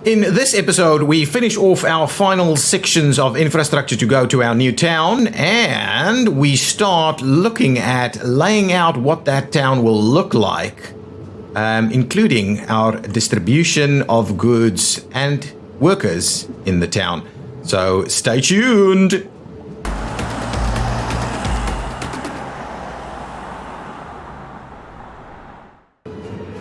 In this episode, we finish off our final sections of infrastructure to go to our new town, and we start looking at laying out what that town will look like, including our distribution of goods and workers in the town. So stay tuned.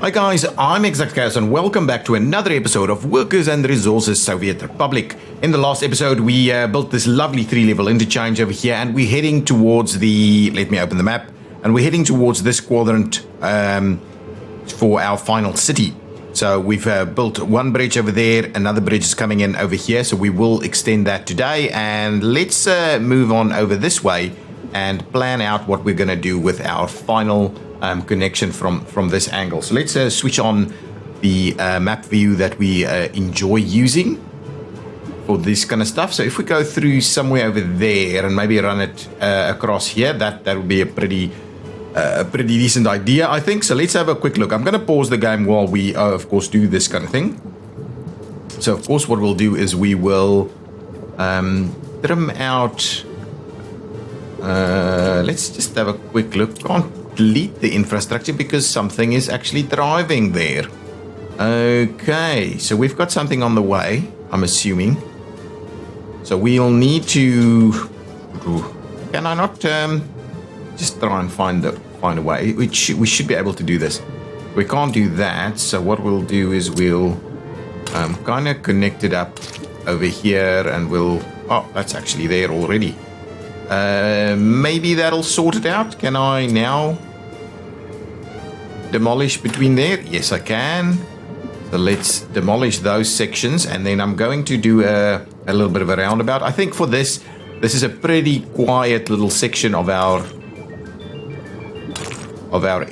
Hi guys, I'm ExactChaos and welcome back to another episode of Workers and Resources Soviet Republic. In the last episode, we built this lovely 3-level interchange over here, and we're heading towards the... Let me open the map. And we're heading towards this quadrant for our final city. So we've built one bridge over there, another bridge is coming in over here, so we will extend that today. And let's move on over this way and plan out what we're going to do with our final connection from this angle. So let's switch on the map view that we enjoy using for this kind of stuff. So if we go through somewhere over there and maybe run it across here, that would be a pretty decent idea, I think. So let's have a quick look. I'm going to pause the game while we of course do this kind of thing. So of course what we'll do is we will trim out, let's just have a quick look. Can't delete the infrastructure because something is actually thriving there. Okay, so we've got something on the way, I'm assuming. So we'll need to... Can I not just try and find a way? We should be able to do this. We can't do that, so what we'll do is we'll kind of connect it up over here, and we'll... Oh, that's actually there already. Maybe that'll sort it out. Can I now demolish between there? Yes, I can. So let's demolish those sections, and then I'm going to do a little bit of a roundabout. I think for this is a pretty quiet little section of our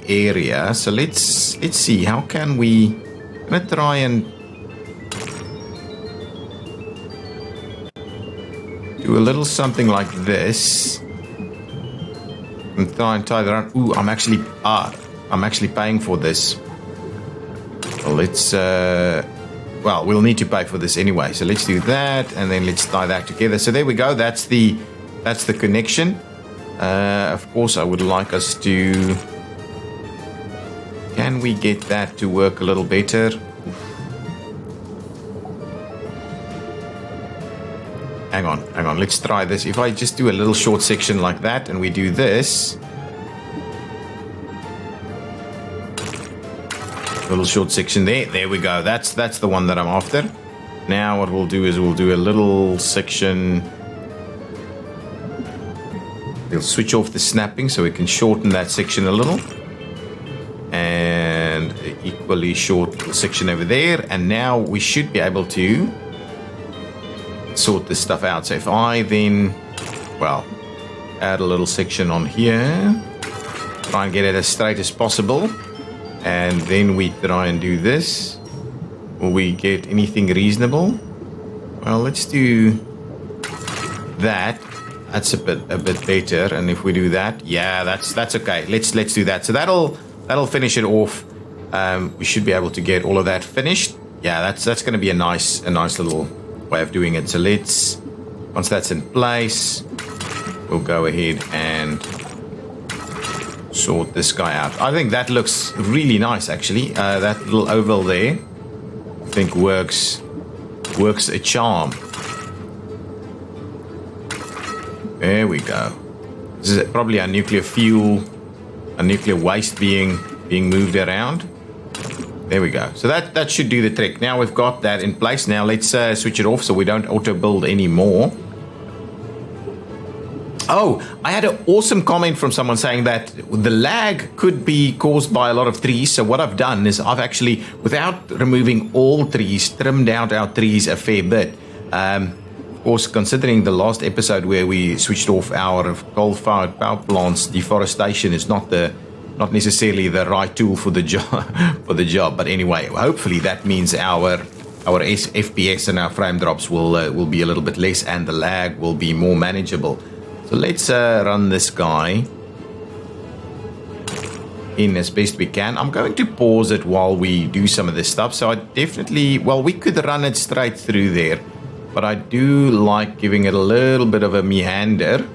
area. So let's see, how can we... I'm gonna try and do a little something like this and try and tie that around. Ooh, I'm actually paying for this. Well, let's well, we'll need to pay for this anyway, so let's do that, and then let's tie that together. So there we go. That's the connection. Of course, I would like us to... Can we get that to work a little better? Hang on, let's try this. If I just do a little short section like that, and we do this, little short section there we go. That's the one that I'm after. Now what we'll do is we'll do a little section. We'll switch off the snapping so we can shorten that section a little, and equally short section over there. And now we should be able to sort this stuff out. So if I then, well, add a little section on here, try and get it as straight as possible, and then we try and do this. Will we get anything reasonable? Well, let's do that. That's a bit better. And if we do that, yeah, that's okay. Let's do that. So that'll finish it off. We should be able to get all of that finished. Yeah, that's going to be a nice little way of doing it. So let's, once that's in place, we'll go ahead and sort this guy out. I think that looks really nice, actually. That little oval there, I think works a charm. There we go. This is probably our nuclear fuel, a nuclear waste being moved around. There we go. So that should do the trick. Now we've got that in place. Now let's switch it off so we don't auto build anymore. Oh, I had an awesome comment from someone saying that the lag could be caused by a lot of trees. So what I've done is I've actually, without removing all trees, trimmed out our trees a fair bit. Of course, considering the last episode where we switched off our coal-fired power plants, deforestation is not necessarily the right tool for the job. But anyway, hopefully that means our FPS and our frame drops will be a little bit less, and the lag will be more manageable. So let's run this guy. in as best we can. I'm going to pause it while we do some of this stuff. So I definitely, well, we could run it straight through there, but I do like giving it a little bit of a meander,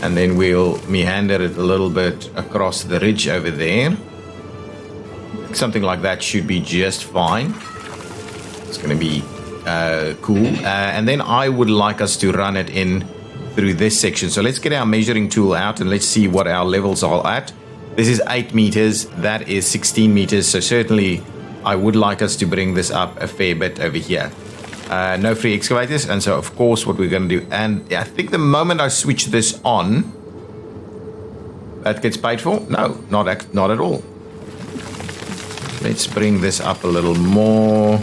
and then we'll meander it a little bit across the ridge over there. Something like that should be just fine. It's going to be cool. And then I would like us to run it in through this section. So let's get our measuring tool out and let's see what our levels are at. This is 8 meters. That is 16 meters. So certainly I would like us to bring this up a fair bit over here. No free excavators. And so, of course, what we're going to do. And I think the moment I switch this on, that gets paid for? No, not at all. Let's bring this up a little more.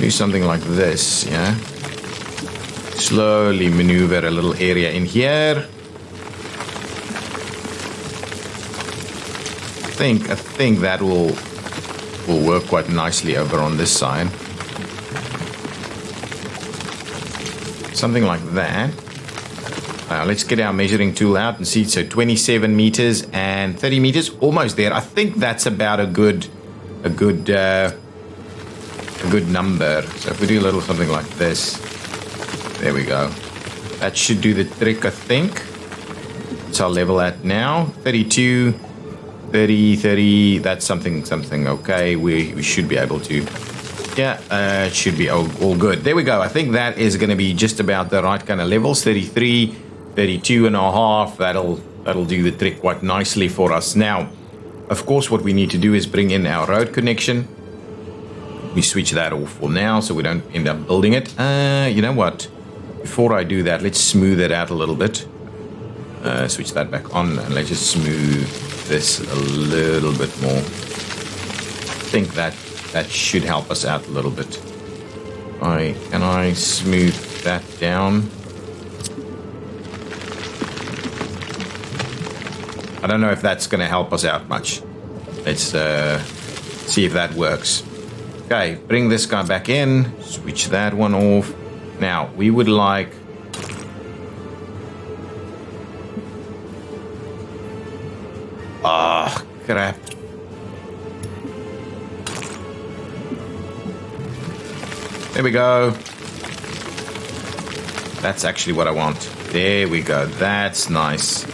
Do something like this, yeah. Slowly maneuver a little area in here. I think that will work quite nicely over on this side. Something like that. Let's get our measuring tool out and see. So 27 meters and 30 meters, almost there. I think that's about a good number. So if we do a little something like this, there we go. That should do the trick, I think. What's our level at now? 32, 30, 30. That's something okay. We should be able to. Yeah, it should be all good. There we go. I think that is going to be just about the right kind of levels. 33, 32 and a half. That'll do the trick quite nicely for us. Now, of course, what we need to do is bring in our road connection. We switch that off for now so we don't end up building it. You know what? Before I do that, let's smooth it out a little bit. Switch that back on and let's just smooth this a little bit more. I think that should help us out a little bit. Can I smooth that down? I don't know if that's going to help us out much. Let's see if that works. Okay, bring this guy back in. Switch that one off. Now, we would like... crap. There we go. That's actually what I want. There we go. That's nice.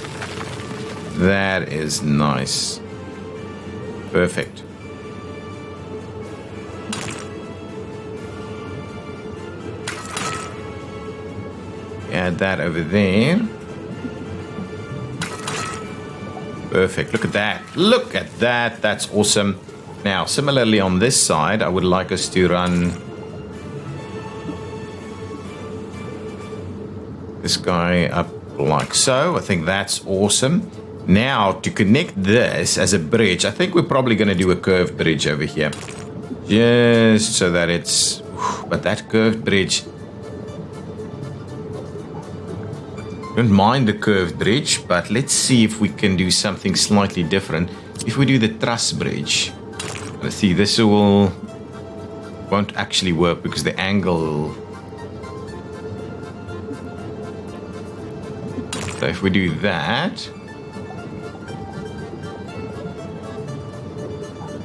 That is nice. Perfect. Add that over there. Perfect. Look at that. Look at that. That's awesome. Now, similarly on this side, I would like us to run this guy up like so. I think that's awesome. Now, to connect this as a bridge, I think we're probably going to do a curved bridge over here. Just so that it's... But that curved bridge... Don't mind the curved bridge, but let's see if we can do something slightly different. If we do the truss bridge, let's see, this won't actually work because the angle. So if we do that,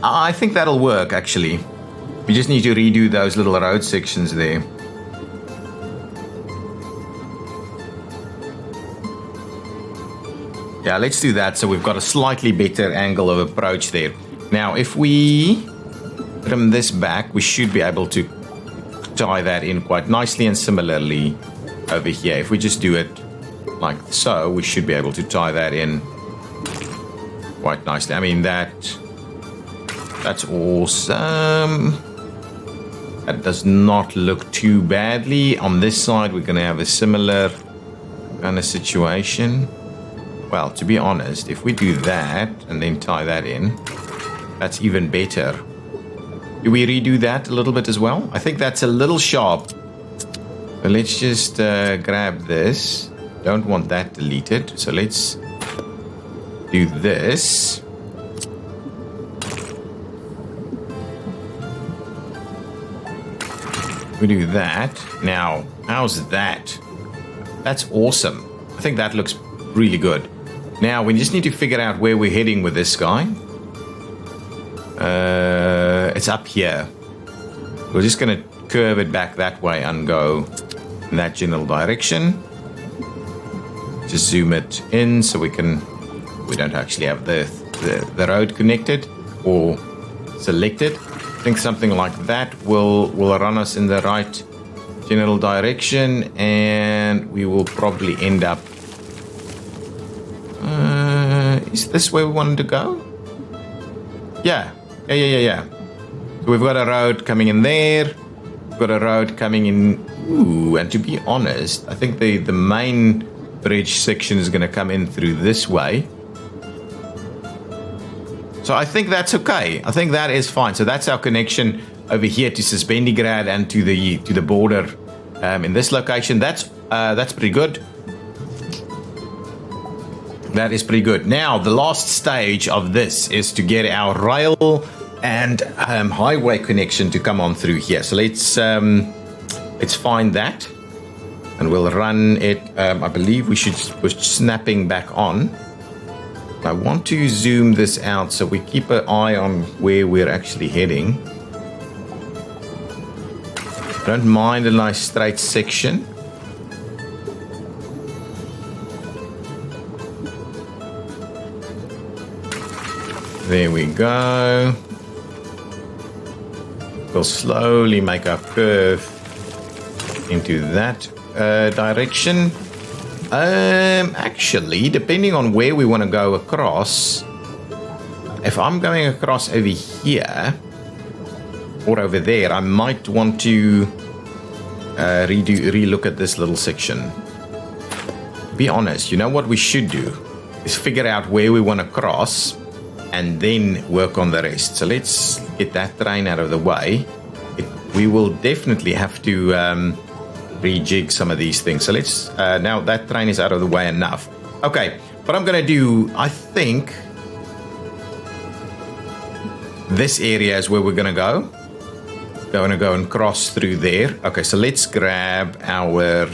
I think that'll work actually. We just need to redo those little road sections there. Yeah, let's do that so we've got a slightly better angle of approach there. Now, if we trim this back, we should be able to tie that in quite nicely, and similarly over here. If we just do it like so, we should be able to tie that in quite nicely. I mean, that's awesome. That does not look too badly. On this side, we're going to have a similar kind of situation. Well, to be honest, if we do that and then tie that in, that's even better. Do we redo that a little bit as well? I think that's a little sharp. So let's just grab this. Don't want that deleted. So let's do this. We do that. Now, how's that? That's awesome. I think that looks really good. Now, we just need to figure out where we're heading with this guy. It's up here. We're just going to curve it back that way and go in that general direction. Just zoom it in so we don't actually have the road connected or selected. I think something like that will run us in the right general direction, and we will probably end up. Is this where we wanted to go? Yeah. So we've got a road coming in there. We've got a road coming in. Ooh, and to be honest, I think the main bridge section is going to come in through this way. So I think that's okay. I think that is fine. So that's our connection over here to Suspendigrad and to the border in this location. That's pretty good. That is pretty good. Now, the last stage of this is to get our rail and highway connection to come on through here. So let's find that, and we'll run it. I believe we're snapping back on. I want to zoom this out so we keep an eye on where we're actually heading. Don't mind a nice straight section. There we go. We'll slowly make our curve into that direction. Actually, depending on where we want to go across, if I'm going across over here or over there, I might want to relook at this little section. To be honest, you know what we should do is figure out where we want to cross and then work on the rest. So let's get that train out of the way. We will definitely have to rejig some of these things. So let's, now that train is out of the way enough. Okay, what I'm going to do, I think this area is where we're going to go. Going to go and cross through there. Okay, so let's grab our...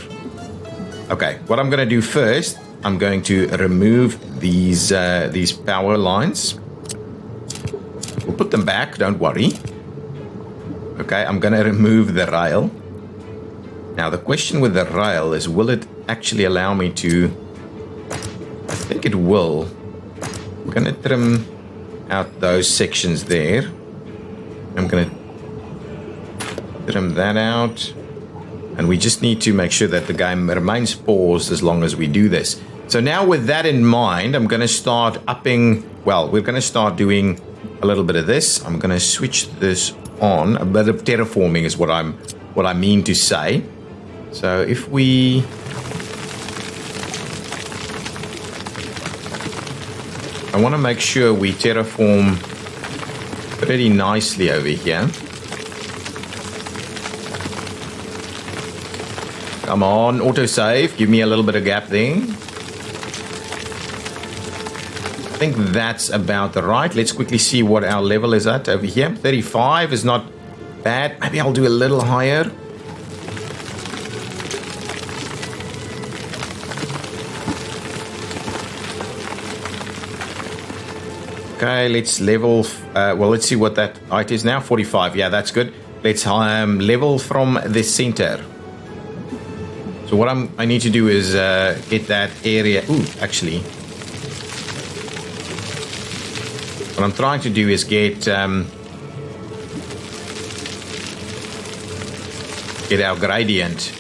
Okay, what I'm going to do first, I'm going to remove these power lines. We'll put them back, don't worry. Okay, I'm going to remove the rail. Now, the question with the rail is, will it actually allow me to... I think it will. I'm going to trim out those sections there. I'm going to trim that out. And we just need to make sure that the game remains paused as long as we do this. So now with that in mind, I'm going to start upping... Well, we're going to start doing a little bit of this. I'm going to switch this on. A bit of terraforming is what I mean to say. So if we... I want to make sure we terraform pretty nicely over here. Come on, autosave. Give me a little bit of gap there. I think that's about right. Let's quickly see what our level is at over here. 35 is not bad. Maybe I'll do a little higher. Okay, let's level... well, let's see what that height is now. 45. Yeah, that's good. Let's level from the center. So what I need to do is get that area... Ooh, actually... What I'm trying to do is get our gradient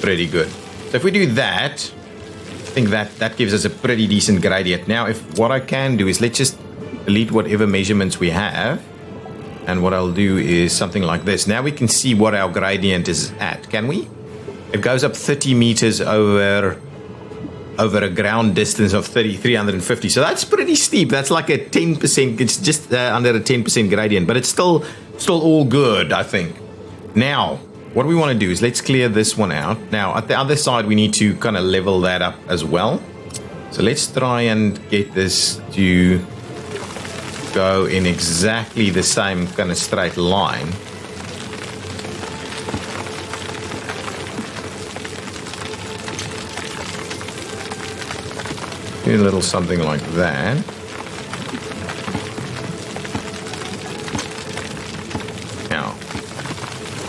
pretty good. So if we do that, I think that gives us a pretty decent gradient. Now, what I can do is let's just delete whatever measurements we have. And what I'll do is something like this. Now we can see what our gradient is at, can we? It goes up 30 meters over a ground distance of 350. So that's pretty steep. That's like a 10%. It's just under a 10% gradient, but it's still all good, I think. Now, what we want to do is let's clear this one out. Now, at the other side, we need to kind of level that up as well. So let's try and get this to go in exactly the same kind of straight line. Do a little something like that. Now,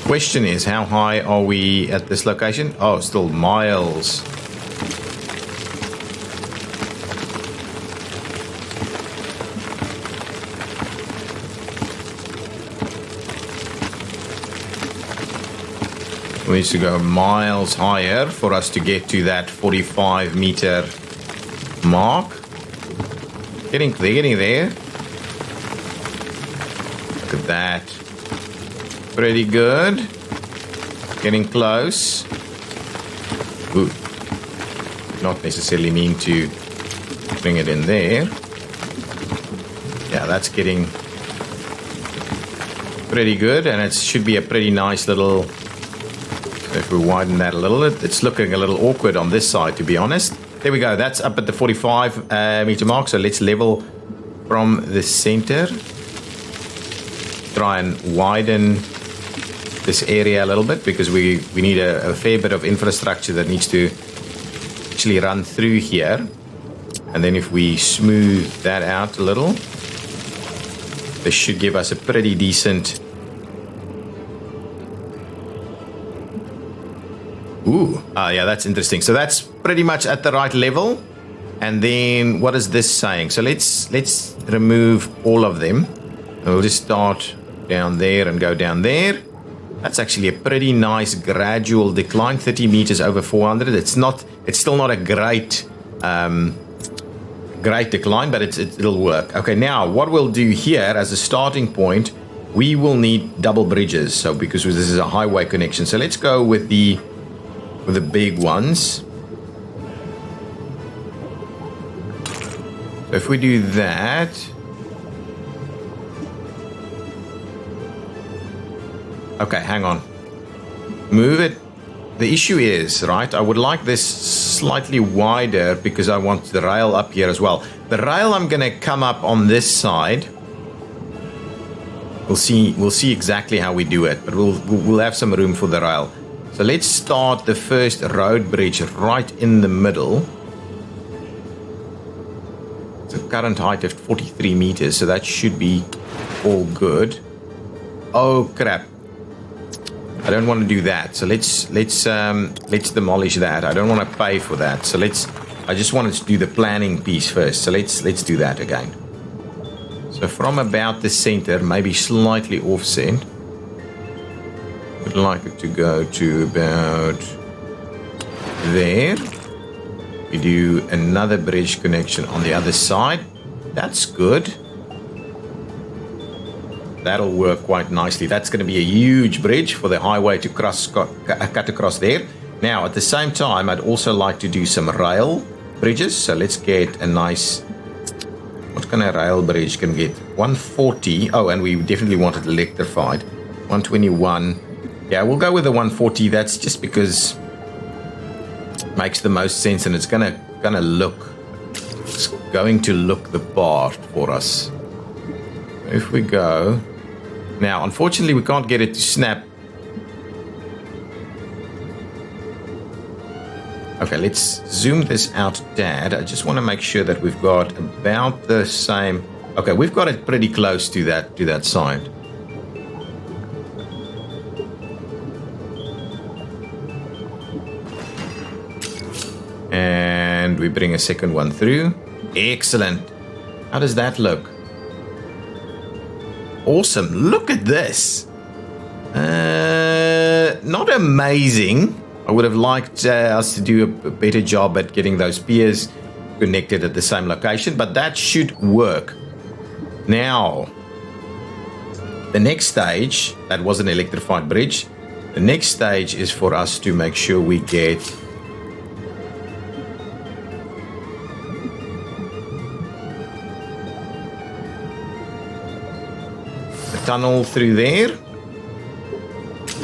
question is, how high are we at this location? Oh, still miles. We need to go miles higher for us to get to that 45-meter mark. Getting there. Look at that. Pretty good. Getting close. Ooh. Not necessarily mean to bring it in there. Yeah, that's getting pretty good, and it should be a pretty nice little... If we widen that a little, it's looking a little awkward on this side, to be honest. There we go. That's up at the 45 meter mark. So let's level from the center. Try and widen this area a little bit because we need a fair bit of infrastructure that needs to actually run through here. And then if we smooth that out a little, this should give us a pretty decent... Ooh, yeah, that's interesting. So that's pretty much at the right level. And then what is this saying? So let's remove all of them. And we'll just start down there and go down there. That's actually a pretty nice gradual decline, 30 meters over 400. It's still not a great decline, but it'll work. Okay, now what we'll do here as a starting point, we will need double bridges. So because this is a highway connection. So let's go with the big ones. So if we do that, okay, hang on, move it. The issue is, right, I would like this slightly wider because I want the rail up here as well. The rail I'm gonna come up on this side. We'll see exactly how we do it, but we'll have some room for the rail. So let's start the first road bridge right in the middle. It's a current height of 43 meters, so that should be all good. Oh crap! I don't want to do that. So let's demolish that. I don't want to pay for that. So I just wanted to do the planning piece first. So let's do that again. So from about the center, maybe slightly offset. Would like it to go to about there. We do another bridge connection on the other side. That's good. That'll work quite nicely. That's going to be a huge bridge for the highway to cut across there. Now, at the same time, I'd also like to do some rail bridges. So let's get a nice... What kind of rail bridge can we get? 140. Oh, and we definitely want it electrified. 121. Yeah, we'll go with the 140. That's just because it makes the most sense, and it's going to look the part for us. If we go now, unfortunately, we can't get it to snap. Okay, let's zoom this out, Dad. I just want to make sure that we've got about the same. Okay, we've got it pretty close to that side. And we bring a second one through. Excellent. How does that look? Awesome. Look at this. Not amazing. I would have liked us to do a better job at getting those piers connected at the same location, but that should work. Now, the next stage, that was an electrified bridge. The next stage is for us to make sure we get tunnel through there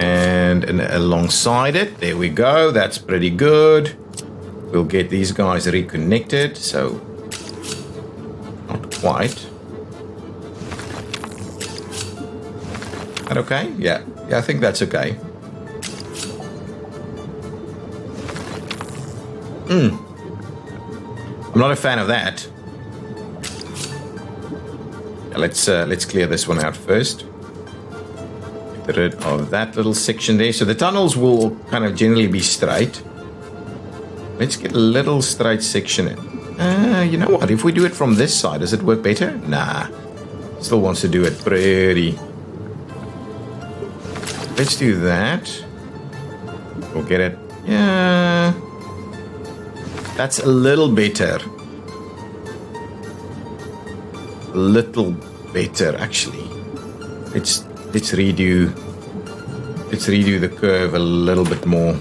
and alongside it. There we go. That's pretty good. We'll get these guys reconnected. So not quite. That okay? Yeah, I think that's okay. I'm not a fan of that. Let's clear this one out first. Get rid of that little section there. So the tunnels will kind of generally be straight. Let's get a little straight section in. You know what? If we do it from this side, does it work better? Nah. Still wants to do it pretty. Let's do that. We'll get it. Yeah. That's a little better. A little better, actually. Let's redo the curve a little bit more.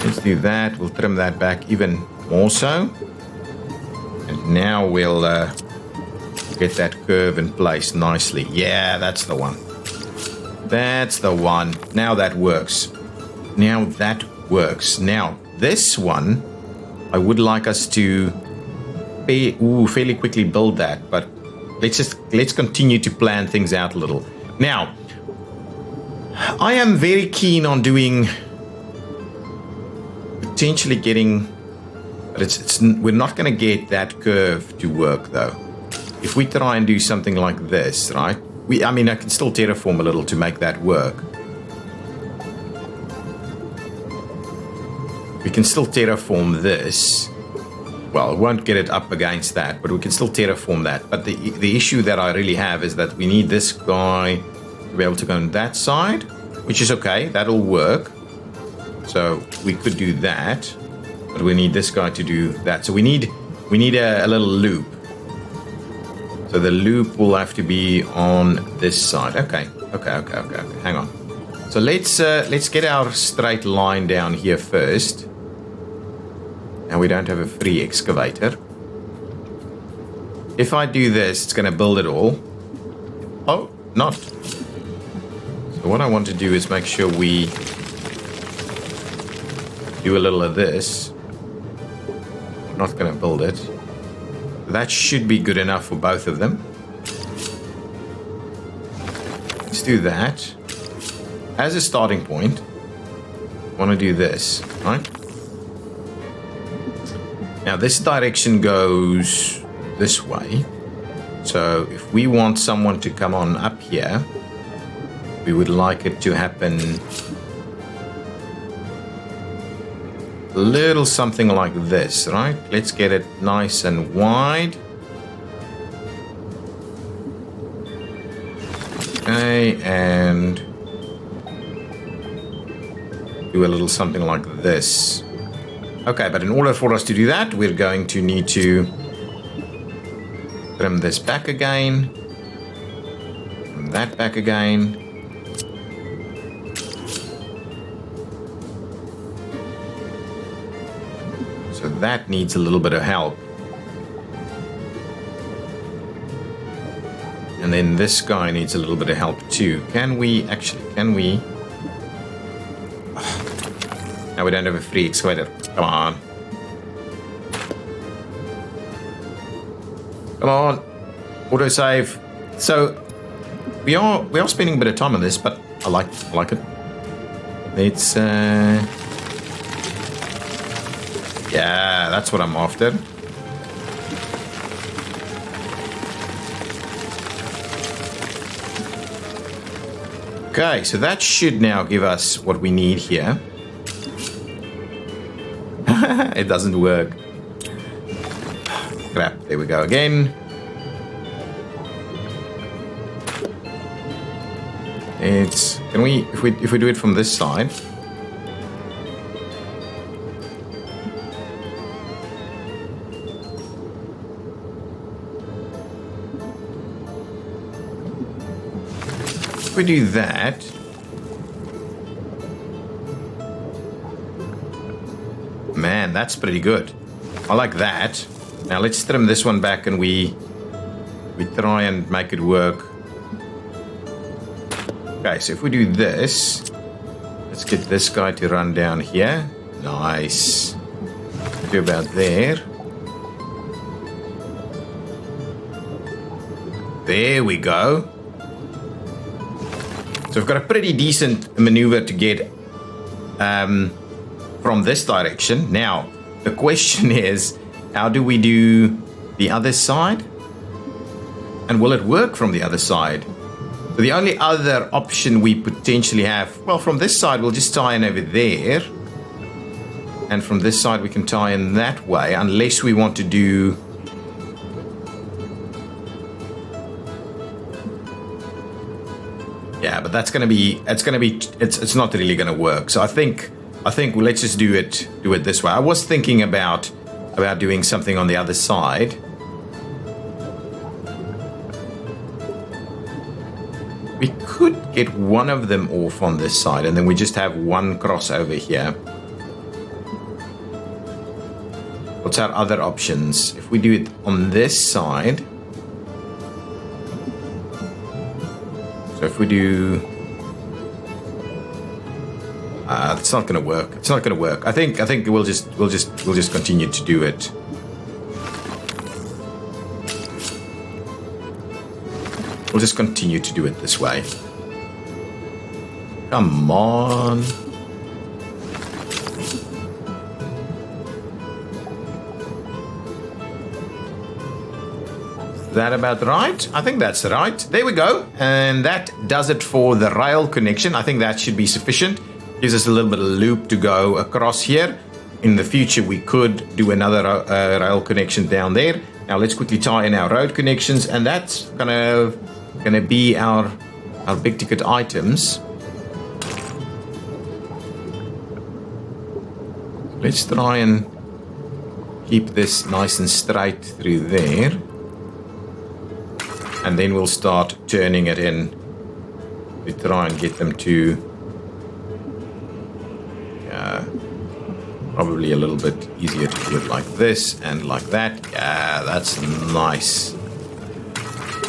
Let's do that. We'll trim that back even more so. And now we'll get that curve in place nicely. Yeah, that's the one. That's the one. Now that works. Now that works. Now, this one, I would like us to fairly quickly build that, but let's continue to plan things out a little. Now, I am very keen on doing, potentially getting, but we're not going to get that curve to work though. If we try and do something like this, right? I mean, I can still terraform a little to make that work. We can still terraform this. Well, it won't get it up against that, but we can still terraform that. But the issue that I really have is that we need this guy to be able to go on that side, which is okay. That'll work. So we could do that, but we need this guy to do that. So we need a little loop. So the loop will have to be on this side. Okay. Hang on. So let's get our straight line down here first. And we don't have a free excavator. If I do this, it's going to build it all. Oh, not. So what I want to do is make sure we do a little of this. I'm not going to build it. That should be good enough for both of them. Let's do that. As a starting point, I want to do this, right? Now this direction goes this way. So if we want someone to come on up here, we would like it to happen a little something like this, right? Let's get it nice and wide. Okay, and do a little something like this. Okay, but in order for us to do that, we're going to need to trim this back again, trim that back again. So that needs a little bit of help. And then this guy needs a little bit of help too. Can we? Now we don't have a free excavator. Come on. Come on. Autosave. So we are spending a bit of time on this, but I like it. It's yeah, that's what I'm after. Okay, so that should now give us what we need here. It doesn't work. Crap, there we go again. Can we, if we do it from this side. If we do that, man, that's pretty good. I like that. Now let's trim this one back and we try and make it work. Okay, so if we do this, let's get this guy to run down here. Nice. Do about there. There we go. So we've got a pretty decent maneuver to get from this direction. Now, the question is, How do we do the other side? And will it work from the other side? So the only other option we potentially have, well, from this side, we'll just tie in over there. And from this side, we can tie in that way, unless we want to do... Yeah, but that's going to be, it's not really going to work. So I think let's just do it this way. I was thinking about doing something on the other side. We could get one of them off on this side, and then we just have one crossover here. What's our other options? If we do it on this side, so if we do, it's not going to work. It's not going to work. I think we'll just continue to do it. We'll just continue to do it this way. Come on. Is that about right? I think that's right. There we go. And that does it for the rail connection. I think that should be sufficient. Gives us a little bit of loop to go across here. In the future, we could do another rail connection down there. Now let's quickly tie in our road connections, and that's gonna be our big ticket items. Let's try and keep this nice and straight through there, and then we'll start turning it in to try and get them to probably a little bit easier to do it like this and like that. Yeah, that's nice.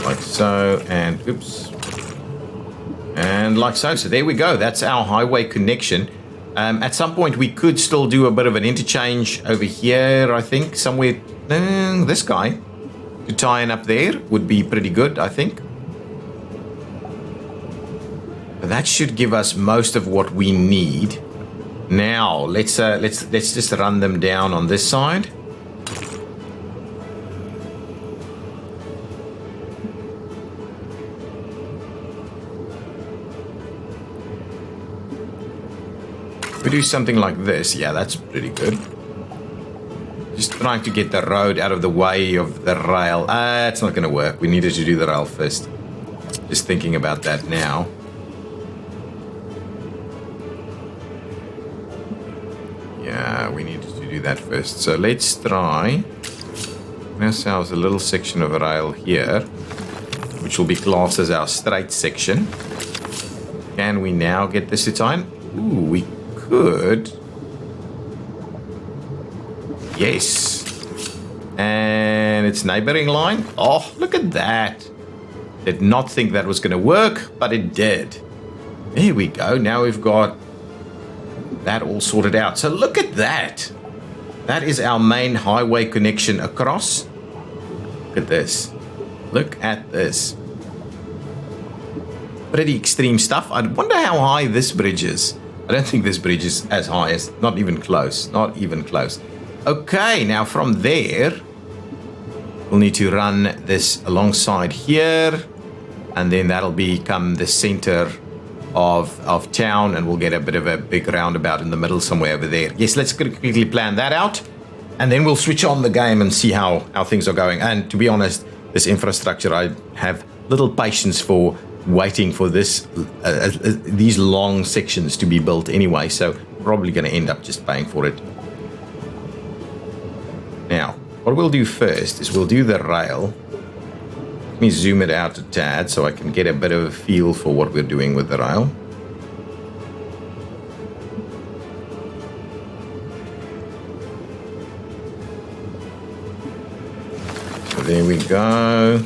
Like so, and oops, and like so. So there we go. That's our highway connection. At some point, we could still do a bit of an interchange over here. I think somewhere this guy to tie in up there would be pretty good. I think. But that should give us most of what we need. Now let's just run them down on this side. We do something like this. Yeah, that's pretty good. Just trying to get the road out of the way of the rail. It's not going to work. We needed to do the rail first. Just thinking about that now. Yeah, we needed to do that first. So let's try ourselves a little section of rail here, which will be classed as our straight section. Can we now get this to tie in? Ooh, we could. Yes. And it's neighboring line. Oh, look at that. Did not think that was going to work, but it did. There we go. Now we've got that all sorted out. So look at that. That is our main highway connection across. Look at this. Look at this. Pretty extreme stuff. I wonder how high this bridge is. I don't think this bridge is as high as, not even close. Not even close. Okay, now from there, we'll need to run this alongside here, and then that'll become the center of town, and we'll get a bit of a big roundabout in the middle somewhere over there. Yes, let's quickly plan that out, and then we'll switch on the game and see how things are going. And to be honest, this infrastructure, I have little patience for waiting for this these long sections to be built anyway, so probably going to end up just paying for it. Now, what we'll do first is we'll do the rail. Let me zoom it out a tad so I can get a bit of a feel for what we're doing with the rail. So there we go.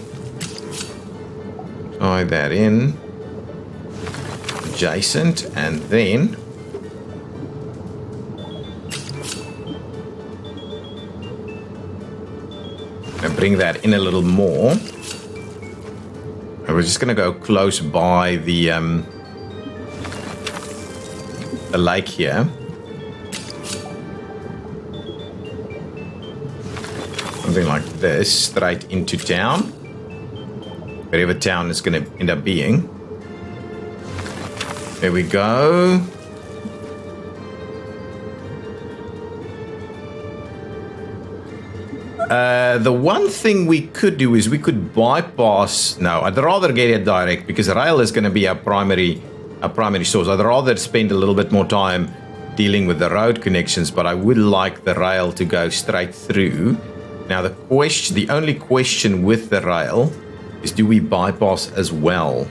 Tie that in. Adjacent, and then and bring that in a little more. And we're just going to go close by the lake here. something like this, straight into town. Wherever town is going to end up being. There we go. The one thing we could do is we could bypass. No, I'd rather get it direct because rail is going to be our primary source. I'd rather spend a little bit more time dealing with the road connections, but I would like the rail to go straight through. Now the only question with the rail is, do we bypass as well?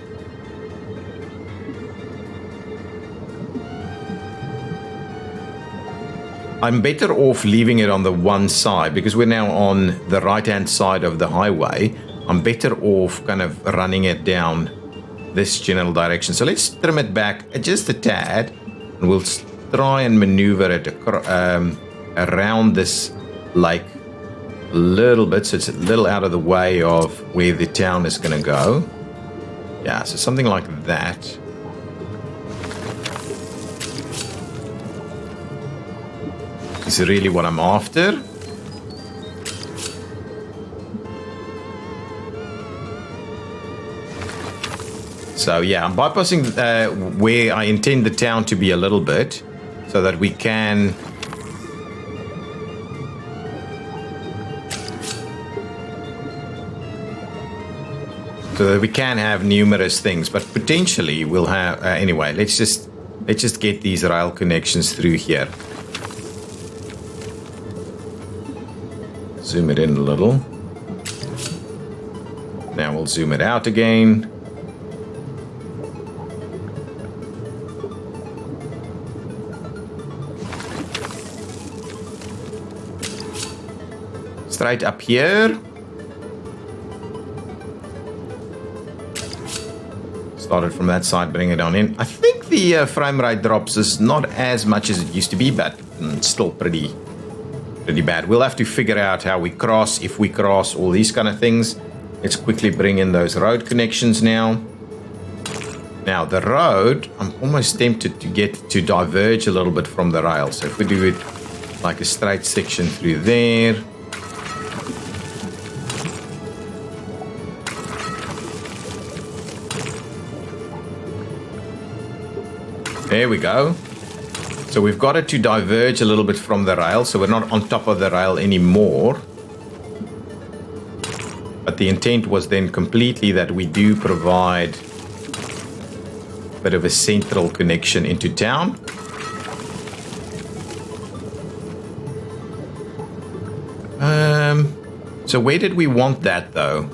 I'm better off leaving it on the one side because we're now on the right-hand side of the highway. I'm better off kind of running it down this general direction. So let's trim it back just a tad, and we'll try and maneuver it around this lake a little bit, so it's a little out of the way of where the town is going to go. Yeah, so something like that. Is really what I'm after. So yeah, I'm bypassing where I intend the town to be a little bit, so that we can have numerous things, but potentially we'll have anyway. Let's just get these rail connections through here. Zoom it in a little. Now we'll zoom it out again. Straight up here. Started from that side, bring it on in. I think the frame rate drops is not as much as it used to be, but still pretty bad. We'll have to figure out how we cross, if we cross, all these kind of things. Let's quickly bring in those road connections now. Now the road, I'm almost tempted to diverge a little bit from the rail. So if we do it like a straight section through there. There we go. So we've got it to diverge a little bit from the rail, so we're not on top of the rail anymore. But the intent was then completely that we do provide a bit of a central connection into town. So where did we want that though?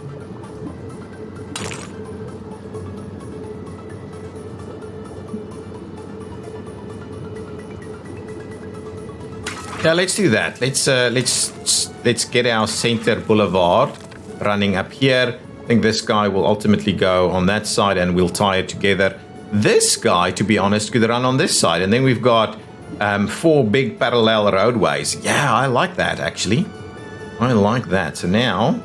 Yeah, let's do that. Let's get our center boulevard running up here. I think this guy will ultimately go on that side, and we'll tie it together. This guy, to be honest, could run on this side, and then we've got 4 big parallel roadways. Yeah, I like that actually. I like that. So now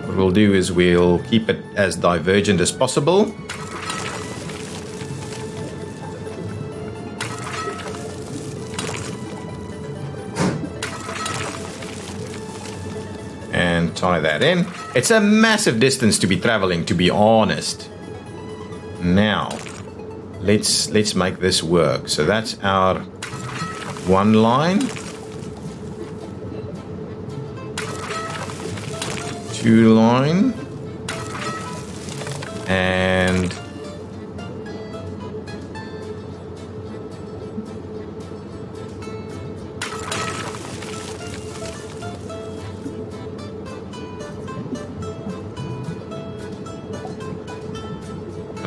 what we'll do is we'll keep it as divergent as possible. And tie that in. It's a massive distance to be traveling, to be honest. Now, let's make this work. So that's our one line. 2 line. And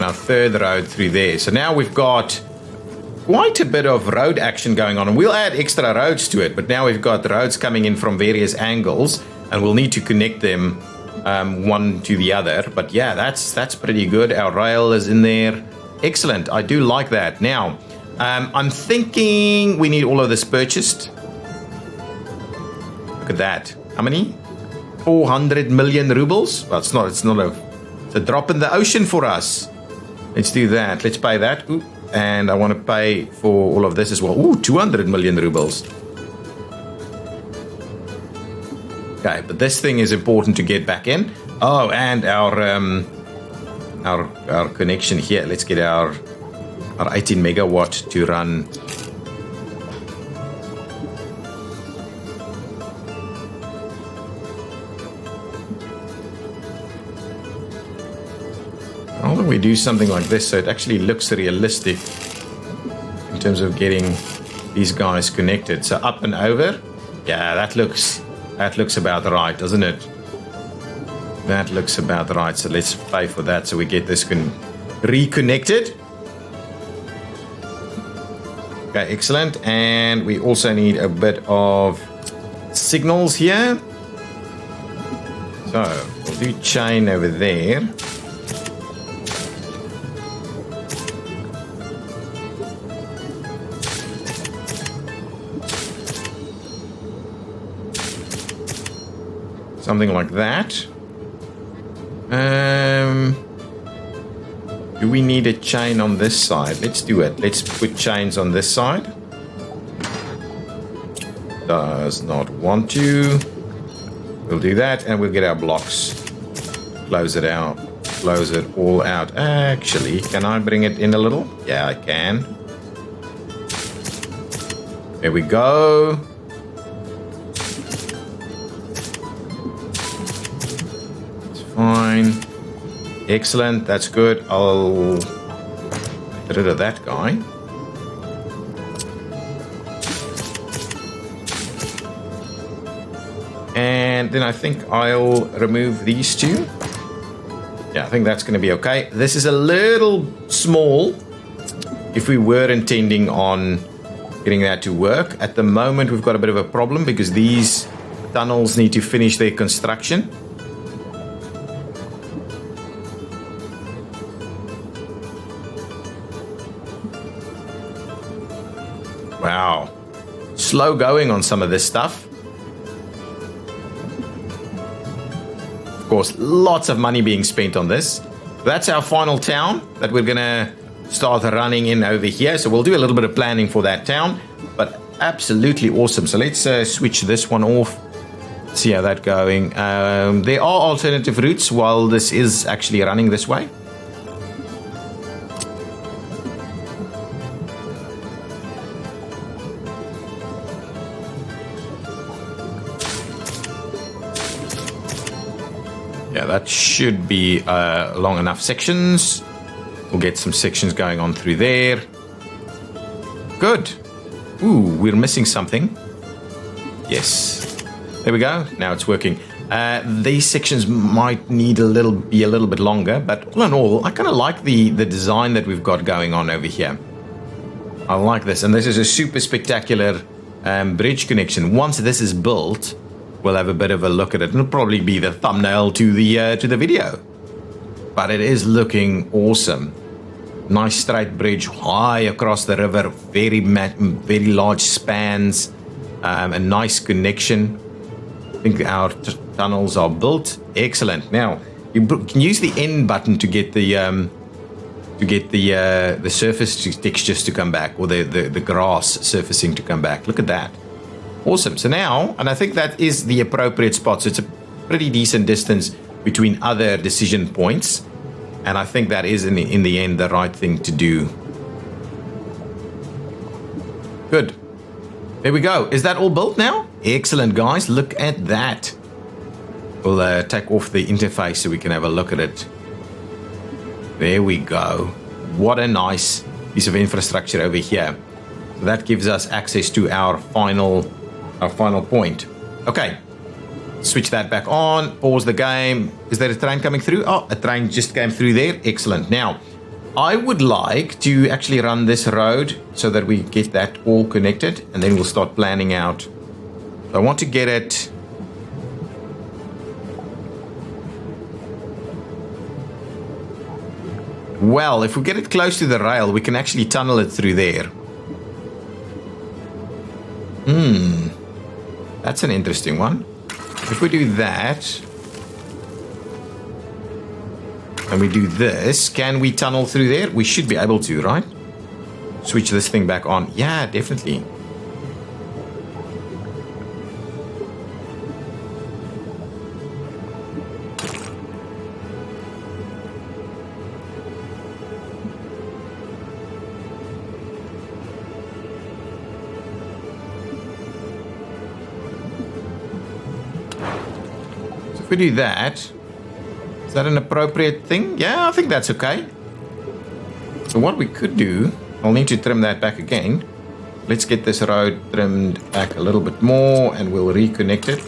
our 3rd road through there. So now we've got quite a bit of road action going on, and we'll add extra roads to it, but now we've got roads coming in from various angles, and we'll need to connect them one to the other. But yeah, that's pretty good. Our rail is in there. Excellent. I do like that. Now I'm thinking we need all of this purchased. Look at that. How many? 400 million rubles. Well, it's a drop in the ocean for us. Let's do that. Let's pay that. Ooh, and I want to pay for all of this as well. Ooh, 200 million rubles. Okay, but this thing is important to get back in. Oh, and our connection here. Let's get our 18 megawatt to run. How do we do something like this so it actually looks realistic in terms of getting these guys connected? So up and over. Yeah, that looks about right, doesn't it? That looks about right. So let's pay for that so we get this reconnected. Okay, excellent. And we also need a bit of signals here. So we'll do chain over there. Something like that. Do we need a chain on this side? Let's do it. Let's put chains on this side. Does not want to. We'll do that and we'll get our blocks. Close it out. Close it all out. Actually, can I bring it in a little? Yeah, I can. There we go. Fine. Excellent. That's good. I'll get rid of that guy. And then I think I'll remove these two. Yeah, I think that's going to be okay. This is a little small if we were intending on getting that to work. At the moment, we've got a bit of a problem because these tunnels need to finish their construction. Wow. Slow going on some of this stuff. Of course, lots of money being spent on this. That's our final town that we're going to start running in over here. So we'll do a little bit of planning for that town. But absolutely awesome. So let's switch this one off. See how that's going. There are alternative routes while this is actually running this way. Yeah, that should be long enough sections. We'll get some sections going on through there. Good. Ooh, we're missing something. Yes. There we go. Now it's working. These sections might need be a little bit longer, but all in all, I kind of like the design that we've got going on over here. I like this, and this is a super spectacular bridge connection. Once this is built, we'll have a bit of a look at it. It'll probably be the thumbnail to the video. But it is looking awesome. Nice straight bridge high across the river. Very large spans. A nice connection. I think our tunnels are built. Excellent. Now you can use the N button to get the surface textures to come back, or the grass surfacing to come back. Look at that. Awesome. So now, and I think that is the appropriate spot. So it's a pretty decent distance between other decision points. And I think that is, in the end, the right thing to do. Good. There we go. Is that all built now? Excellent, guys. Look at that. We'll take off the interface so we can have a look at it. There we go. What a nice piece of infrastructure over here. So that gives us access to our final point. Okay. Switch that back on. Pause the game. Is there a train coming through? Oh, a train just came through there. Excellent. Now, I would like to actually run this road so that we get that all connected, and then we'll start planning out. So I want to get it. Well, if we get it close to the rail, we can actually tunnel it through there. That's an interesting one. If we do that, and we do this, can we tunnel through there? We should be able to, right? switch this thing back on. Yeah, definitely. So if we do that, is that an appropriate thing? Yeah, I think that's okay. So what we could do, I'll need to trim that back again. Let's get this road trimmed back a little bit more and we'll reconnect it.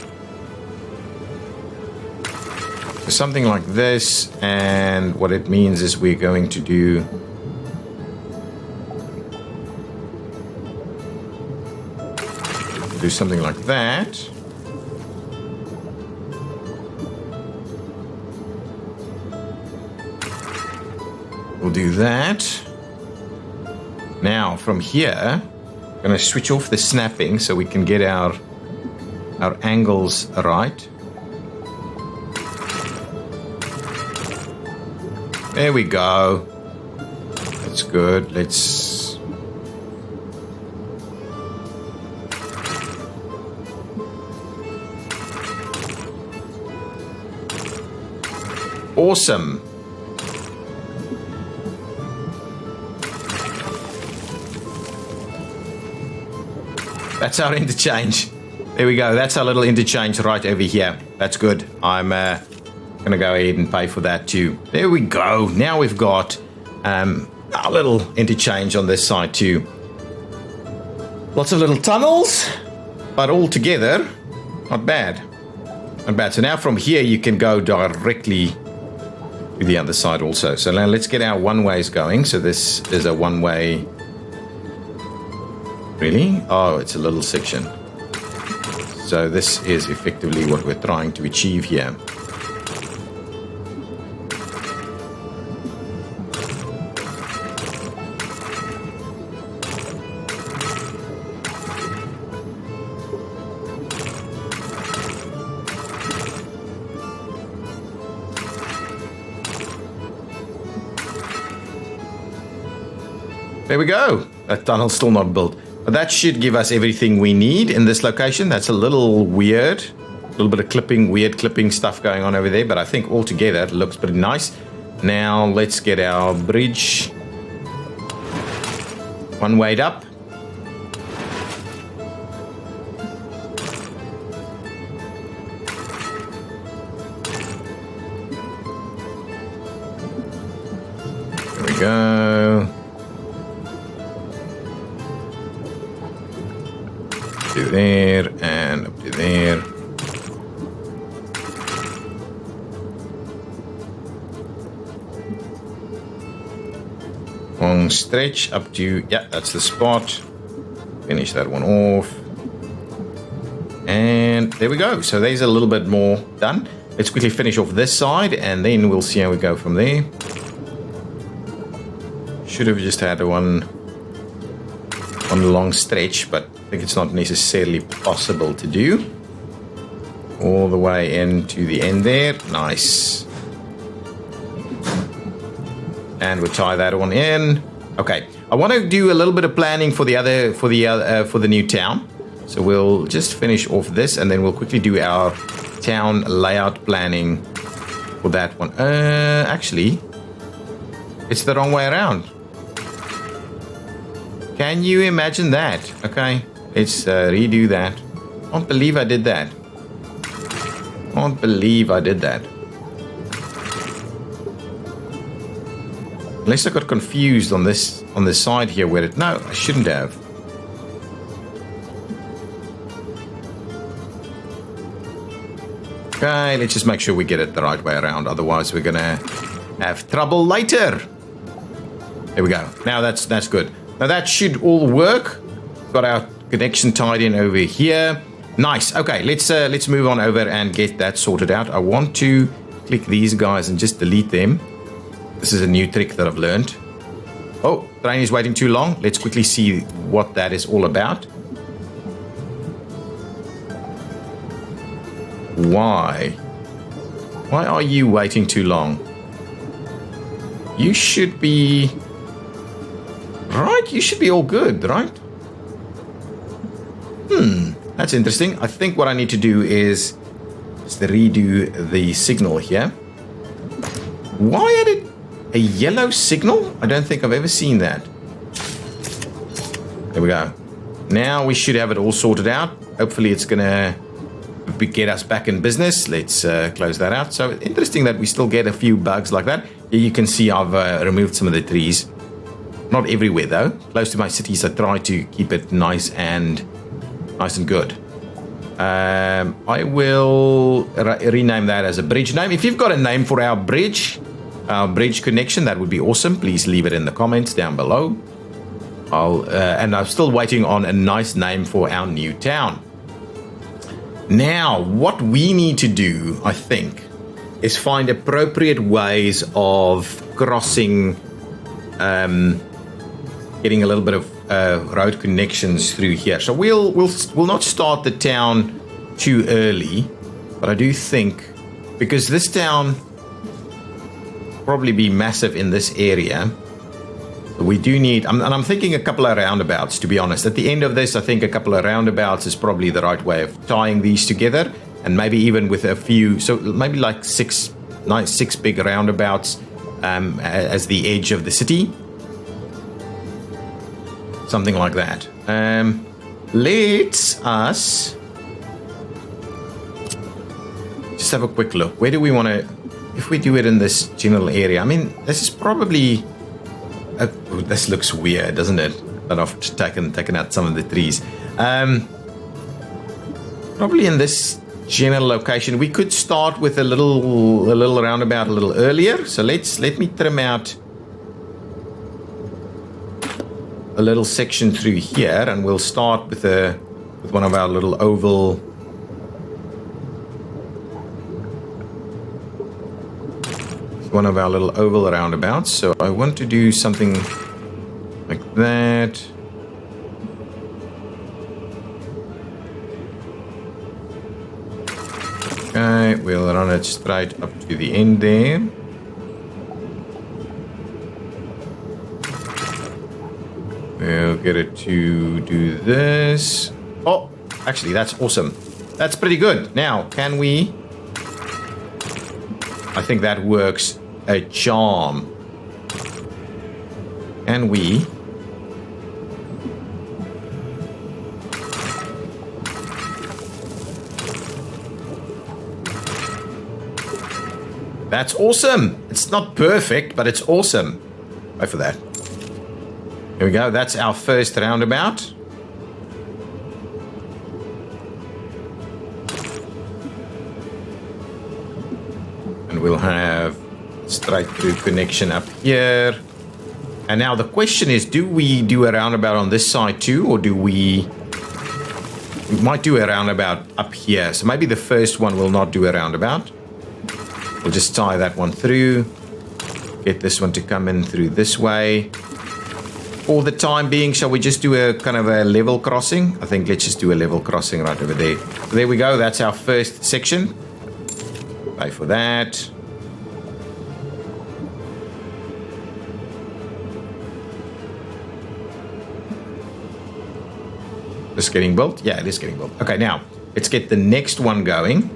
So something like this, and what it means is we're going to do something like that. We'll do that. Now from here, I'm going to switch off the snapping so we can get our angles right. There we go. That's good. Let's... Awesome. That's our interchange. There we go. That's our little interchange right over here. That's good. I'm going to go ahead and pay for that too. There we go. Now we've got our little interchange on this side too. Lots of little tunnels, but all together, not bad. Not bad. So now from here you can go directly to the other side also. So now let's get our one-ways going. So this is a one-way. Really? Oh, it's a little section. So this is effectively what we're trying to achieve here. There we go. That tunnel's still not built. But that should give us everything we need in this location. That's a little weird. A little bit of clipping, weird clipping stuff going on over there. But I think altogether it looks pretty nice. Now let's get our bridge one way up. There we go. To there and up to there. Long stretch up to, yeah, that's the spot. Finish that one off. And there we go. So there's a little bit more done. Let's quickly finish off this side and then we'll see how we go from there. Should have just had one long stretch, but I think it's not necessarily possible to do. All the way into the end there. Nice. And we'll tie that one in. Okay. I want to do a little bit of planning for the new town. So we'll just finish off this and then we'll quickly do our town layout planning for that one. Actually, it's the wrong way around. Can you imagine that? Okay, let's redo that. Can't believe I did that. Can't believe I did that. Unless I got confused on this side here where it... No, I shouldn't have. Okay, let's just make sure we get it the right way around. Otherwise, we're going to have trouble later. There we go. Now that's good. Now that should all work. Got our connection tied in over here. Nice. Okay, let's move on over and get that sorted out. I want to click these guys and just delete them. This is a new trick that I've learned. Oh, train is waiting too long. Let's quickly see what that is all about. Why? Why are you waiting too long? You should be Right, you should be all good, right? That's interesting. I think what I need to do is redo the signal here. Why added a yellow signal? I don't think I've ever seen that. There we go. Now we should have it all sorted out. Hopefully it's gonna get us back in business. Let's close that out. So interesting that we still get a few bugs like that. Here you can see I've removed some of the trees. Not everywhere though. Close to my cities I try to keep it nice and good. I will rename that as a bridge name. If you've got a name for our bridge connection, that would be awesome. Please leave it in the comments down below. And I'm still waiting on a nice name for our new town. Now, what we need to do, I think, is find appropriate ways of crossing, getting a little bit of road connections through here. So we'll not start the town too early, but I do think, because this town probably be massive in this area, we do need, and I'm thinking a couple of roundabouts, to be honest. At the end of this, I think a couple of roundabouts is probably the right way of tying these together, and maybe even with a few, so maybe like six big roundabouts as the edge of the city. Something like that. Let's us just have a quick look. Where do we want to, if we do it in this general area, I mean, this is probably, this looks weird, doesn't it? That I've taken out some of the trees. Probably in this general location, we could start with a little roundabout a little earlier. So let me trim out a little section through here, and we'll start with one of our little oval. One of our little oval roundabouts. So I want to do something like that. Okay, we'll run it straight up to the end there. We'll get it to do this. Oh, actually, that's awesome. That's pretty good. Now, can we? I think that works a charm. Can we? That's awesome. It's not perfect, but it's awesome. Wait for that. Here we go. That's our first roundabout. And we'll have straight through connection up here. And now the question is, do we do a roundabout on this side too, or do we might do a roundabout up here. So maybe the first one will not do a roundabout. We'll just tie that one through. Get this one to come in through this way. For the time being, shall we just do a kind of a level crossing? I think let's just do a level crossing right over there. So there we go. That's our first section. Pay for that. This getting built? Yeah, it is getting built. Okay, now let's get the next one going.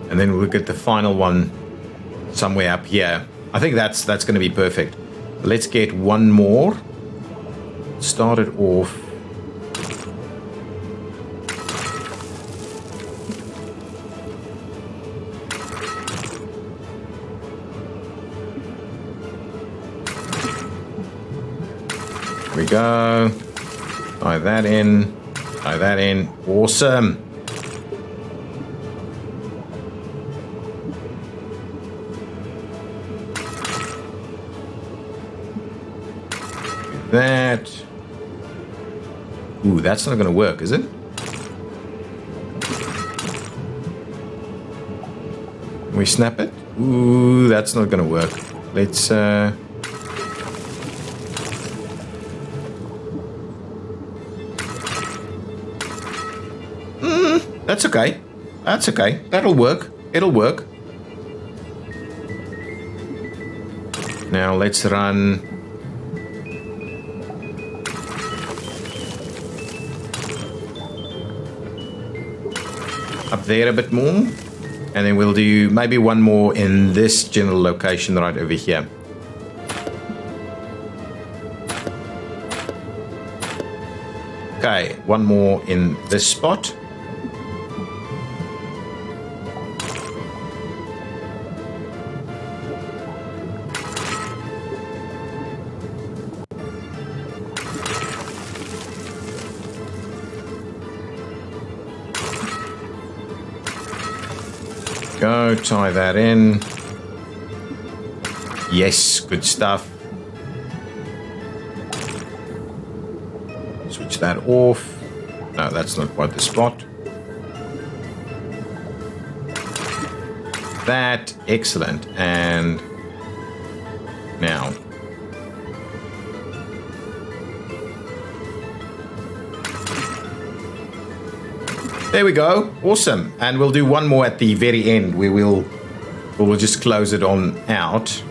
And then we'll get the final one somewhere up here. I think that's going to be perfect. Let's get one more. Start it off. There we go. Tie that in. Tie that in. Awesome. That. Ooh, that's not going to work, is it? Can we snap it? Ooh, that's not going to work. Let's that's okay. That's okay. That'll work. It'll work. Now let's run up there a bit more, and then we'll do maybe one more in this general location right over here. Okay, one more in this spot. Go, tie that in. Yes, good stuff. Switch that off. No, that's not quite the spot. That, excellent. And now. There we go. Awesome. And we'll do one more at the very end. We'll just close it on out.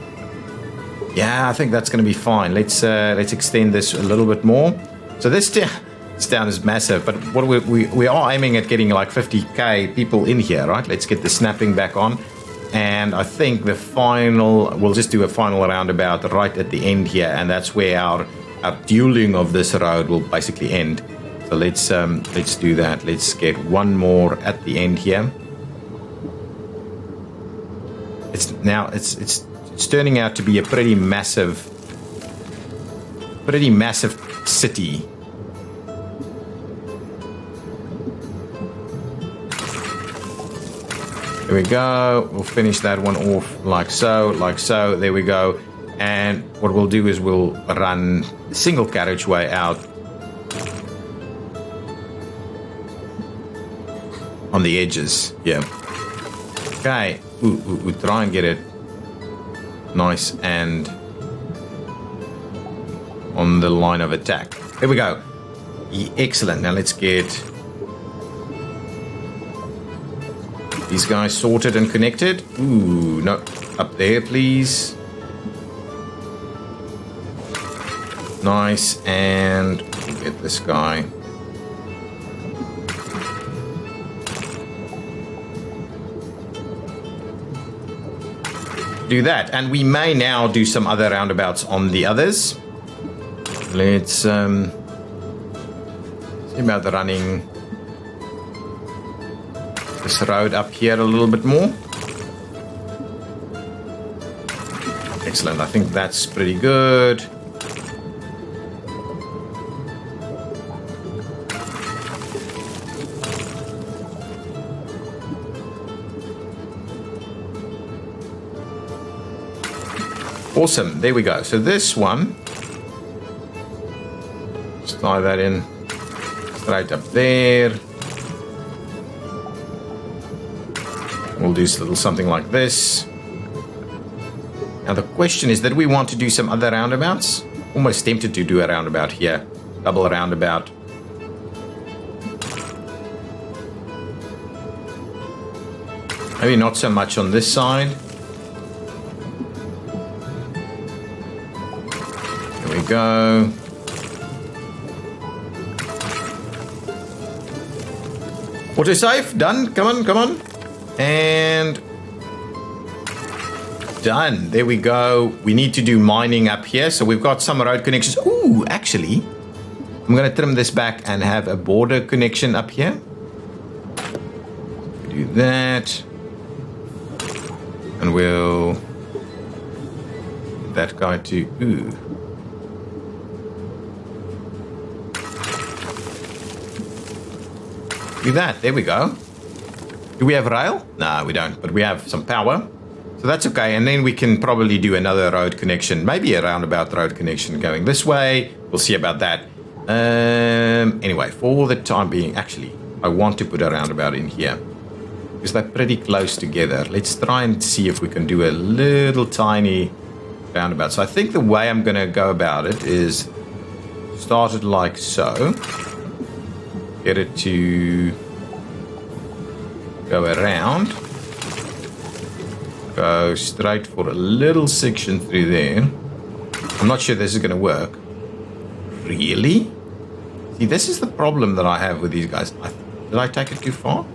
Yeah, I think that's going to be fine. Let's extend this a little bit more. So this town is massive, but what we are aiming at getting like 50k people in here, right? Let's get the snapping back on. And I think we'll just do a final roundabout right at the end here, and that's where our dueling of this road will basically end. So let's do that. Let's get one more at the end here. It's turning out to be a pretty massive city. There we go. We'll finish that one off like so. There we go. And what we'll do is we'll run a single carriageway out on the edges. Yeah. Okay. Ooh, try and get it nice and on the line of attack. There we go. Excellent. Now let's get these guys sorted and connected. Ooh, no. Up there, please. Nice. And we'll get this guy. Do that. And we may now do some other roundabouts on the others. Let's see about running this road up here a little bit more. Excellent. I think that's pretty good. Awesome. There we go. So this one, just tie that in straight up there. We'll do a little something like this. Now the question is that we want to do some other roundabouts. Almost tempted to do a roundabout here. Double roundabout. Maybe not so much on this side. There we go. Autosave, done. Come on. And done. There we go. We need to do mining up here. So we've got some road connections. Ooh, actually, I'm going to trim this back and have a border connection up here. Do that. And we'll get that guy to... Ooh. Do that. There we go. Do we have rail? No, we don't, but we have some power. So that's okay. And then we can probably do another road connection, maybe a roundabout road connection going this way. We'll see about that. Anyway, for the time being, actually, I want to put a roundabout in here because they're pretty close together. Let's try and see if we can do a little tiny roundabout. So I think the way I'm going to go about it is start it like so. Get it to go around. go straight for a little section through there. I'm not sure this is going to work. Really? See, this is the problem that I have with these guys. Did I take it too far?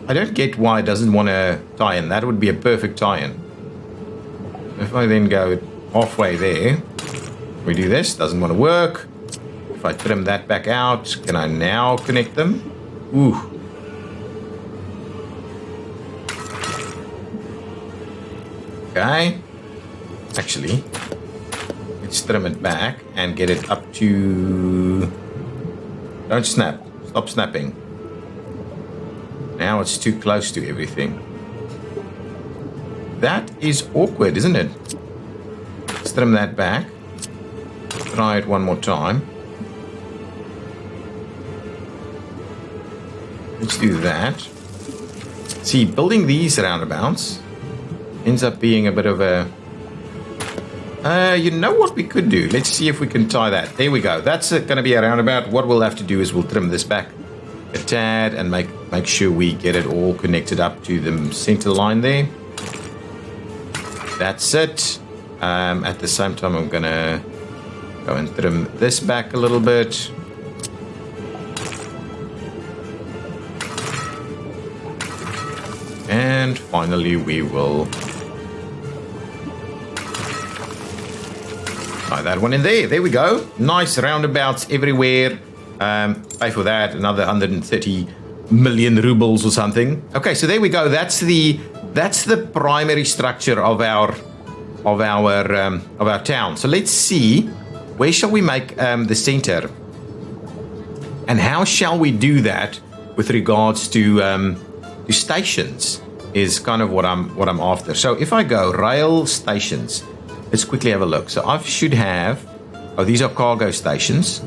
I don't get why it doesn't want to tie in. That would be a perfect tie-in. If I then go halfway there, we do this, doesn't want to work. If I trim that back out, can I now connect them? Ooh. Okay. Actually, let's trim it back and get it up to... Don't snap. Stop snapping. Now it's too close to everything. That is awkward, isn't it? Let's trim that back. Try it one more time. Let's do that. See, building these roundabouts ends up being a bit of a... you know what we could do? Let's see if we can tie that. There we go. That's going to be a roundabout. What we'll have to do is we'll trim this back a tad and make sure we get it all connected up to the center line there. That's it. At the same time, I'm going to go and trim this back a little bit. And finally, we will tie that one in there. There we go. Nice roundabouts everywhere. Pay for that, another 130 million rubles or something. Okay, so there we go. That's the primary structure of our town. So let's see, where shall we make the center, and how shall we do that with regards to stations? Is kind of what I'm after. So if I go rail stations, let's quickly have a look. So I should have. Oh, these are cargo stations.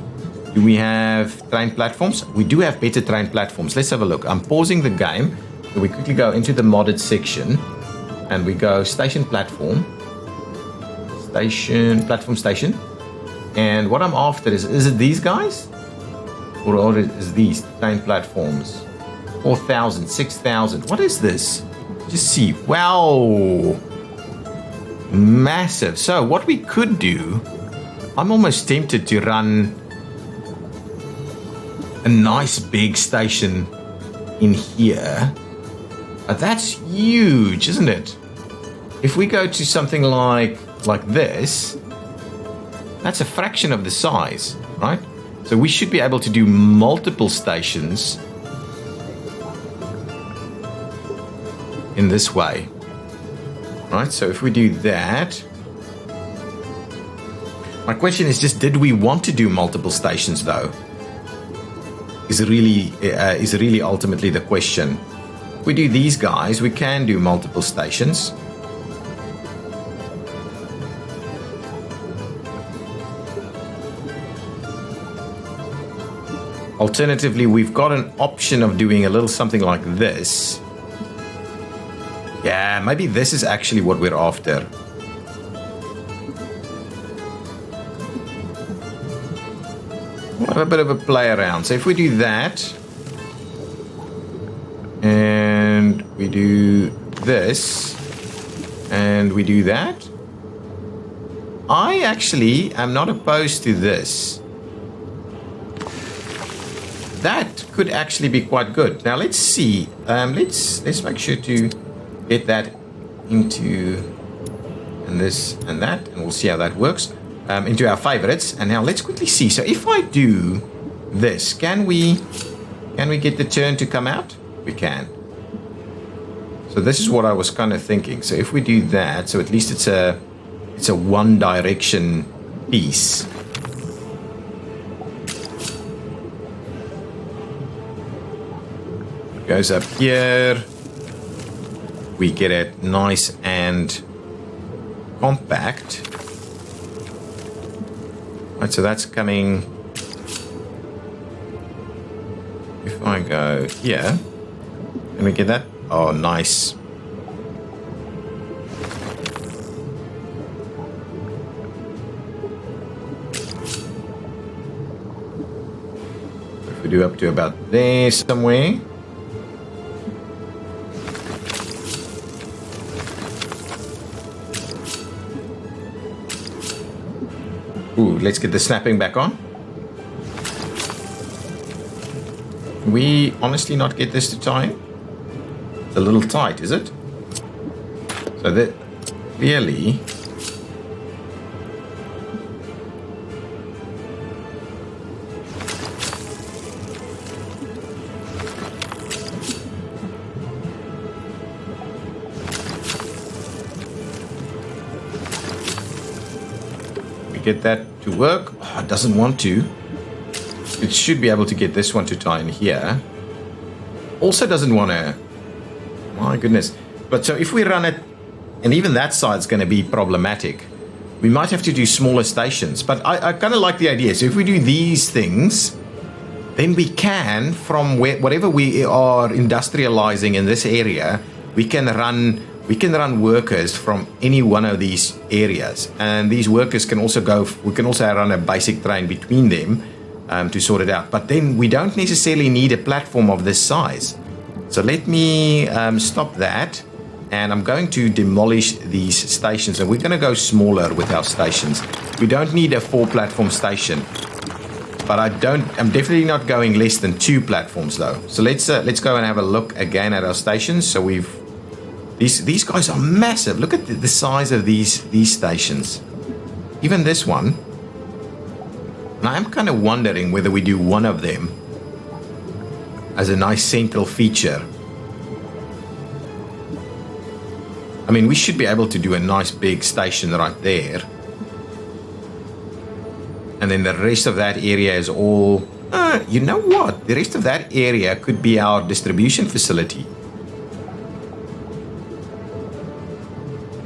Do we have train platforms? We do have better train platforms. Let's have a look. I'm pausing the game. So we quickly go into the modded section and we go station platform. Station. And what I'm after is it these guys? Or is these train platforms? 4,000, 6,000. What is this? Just see. Wow. Massive. So what we could do, I'm almost tempted to run a nice big station in here. But that's huge, isn't it? If we go to something like this, that's a fraction of the size, right? So we should be able to do multiple stations in this way, right? So if we do that, my question is just, did we want to do multiple stations though? Is really ultimately the question. If we do these guys, we can do multiple stations. Alternatively, we've got an option of doing a little something like this. Yeah, maybe this is actually what we're after. We'll have a bit of a play around. So if we do that, and we do this, and we do that, I actually am not opposed to this. That could actually be quite good. Now let's see. Let's make sure to get that into and this and that, and we'll see how that works. Into our favorites. And now let's quickly see. So if I do this, can we get the turn to come out? We can. So this is what I was kind of thinking. So if we do that, so at least it's a one direction piece. Goes up here. We get it nice and compact. Right, so that's coming. If I go here, can we get that? Oh, nice. If we do up to about there somewhere. Ooh, let's get the snapping back on. Can we honestly not get this to tie in? It's a little tight, is it? So that clearly... get that to work. Oh, it doesn't want to. It should be able to get this one to tie in here. Also doesn't want to. My goodness. But so if we run it, and even that side's going to be problematic, we might have to do smaller stations. But I kind of like the idea. So if we do these things, then we can, from whatever we are industrializing in this area, we can run workers from any one of these areas, and these workers can also go. We can also run a basic train between them to sort it out. But then we don't necessarily need a platform of this size. So let me stop that, and I'm going to demolish these stations, and we're going to go smaller with our stations. We don't need a 4-platform station, but I'm definitely not going less than 2 platforms though. So let's go and have a look again at our stations. So these guys are massive. Look at the size of these stations. Even this one. And I'm kind of wondering whether we do one of them as a nice central feature. I mean, we should be able to do a nice big station right there. And then the rest of that area is all... you know what? The rest of that area could be our distribution facility.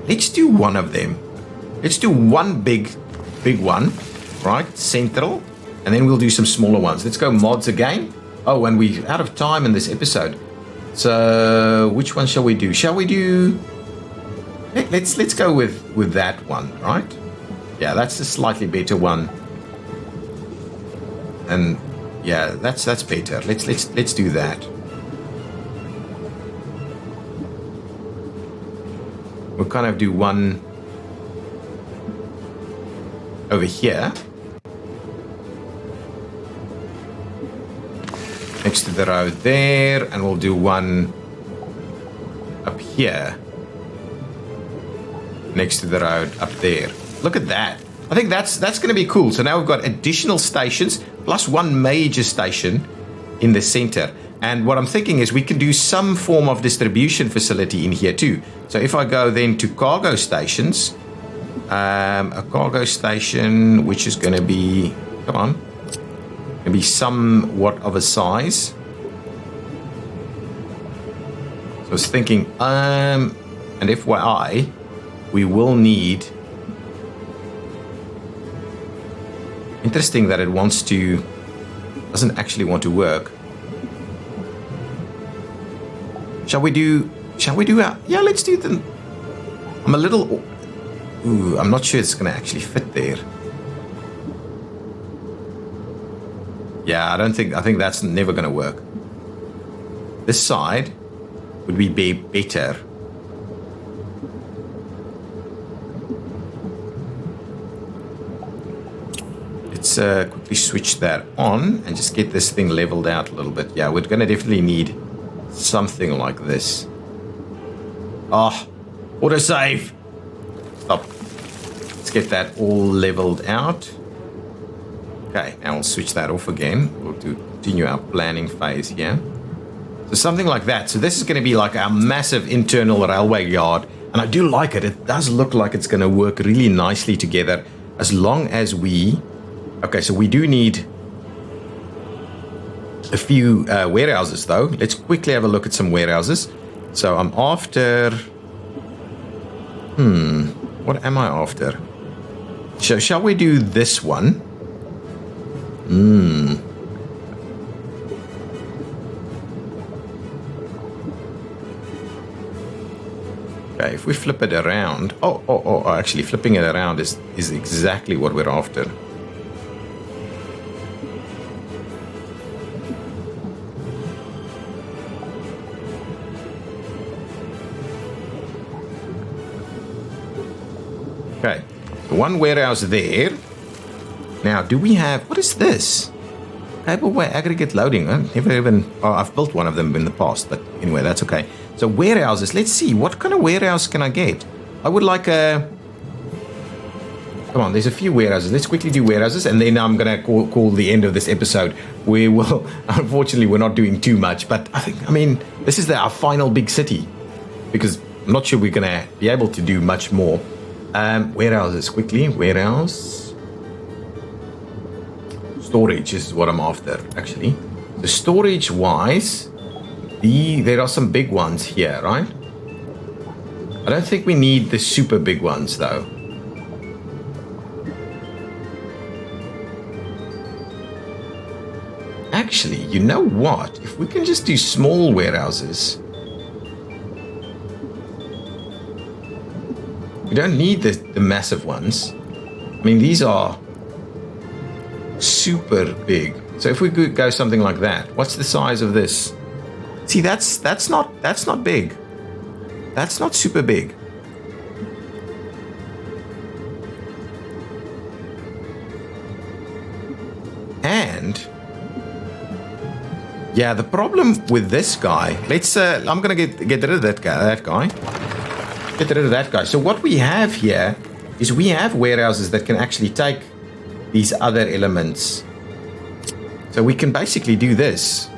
Let's do one of them. Let's do one big one, right? Central. And then we'll do some smaller ones. Let's go mods again. Oh, and we're out of time in this episode. So which one shall we do? Shall we do... Let's go with that one, right? Yeah, that's a slightly better one. And yeah, that's better. Let's do that. We'll kind of do one over here next to the road there, and we'll do one up here next to the road up there. Look at that. I think that's going to be cool. So now we've got additional stations plus one major station in the center. And what I'm thinking is we can do some form of distribution facility in here too. So if I go then to cargo stations, a cargo station which is going to be, come on, going to be somewhat of a size. So I was thinking, and FYI, we will need... Interesting that it doesn't actually want to work. Shall we do yeah, let's do them. I'm a little... Ooh, I'm not sure it's going to actually fit there. Yeah, I think that's never going to work. This side would be better. Let's quickly switch that on and just get this thing leveled out a little bit. Yeah, we're going to definitely need something like this. Oh, autosave. Stop. Let's get that all leveled out. Okay, now we'll switch that off again. We'll continue our planning phase here. So something like that. So this is going to be like our massive internal railway yard. And I do like it. It does look like it's going to work really nicely together as long as we... Okay, so we do need a few warehouses though. Let's quickly have a look at some warehouses. So I'm after... What am I after? So shall we do this one? Okay, if we flip it around... Oh, actually flipping it around is exactly what we're after. Okay, one warehouse there, Now, do we have... What is this? Tableware aggregate loading. I've built one of them in the past, but anyway, that's okay. So warehouses. Let's see. What kind of warehouse can I get? I would like a... Come on, there's a few warehouses. Let's quickly do warehouses, and then I'm going to call the end of this episode. We will... Unfortunately, we're not doing too much, but I mean, this is our final big city, because I'm not sure we're going to be able to do much more. Warehouses, quickly. Warehouse... Storage is what I'm after, actually. The storage-wise, there are some big ones here, right? I don't think we need the super big ones, though. Actually, you know what? If we can just do small warehouses... We don't need the massive ones. I mean, these are... super big. So if we could go something like that, what's the size of this? See, that's not big. That's not super big. And yeah, the problem with this guy, I'm gonna get rid of that guy. Get rid of that guy. So what we have here is we have warehouses that can actually take these other elements. So we can basically do this.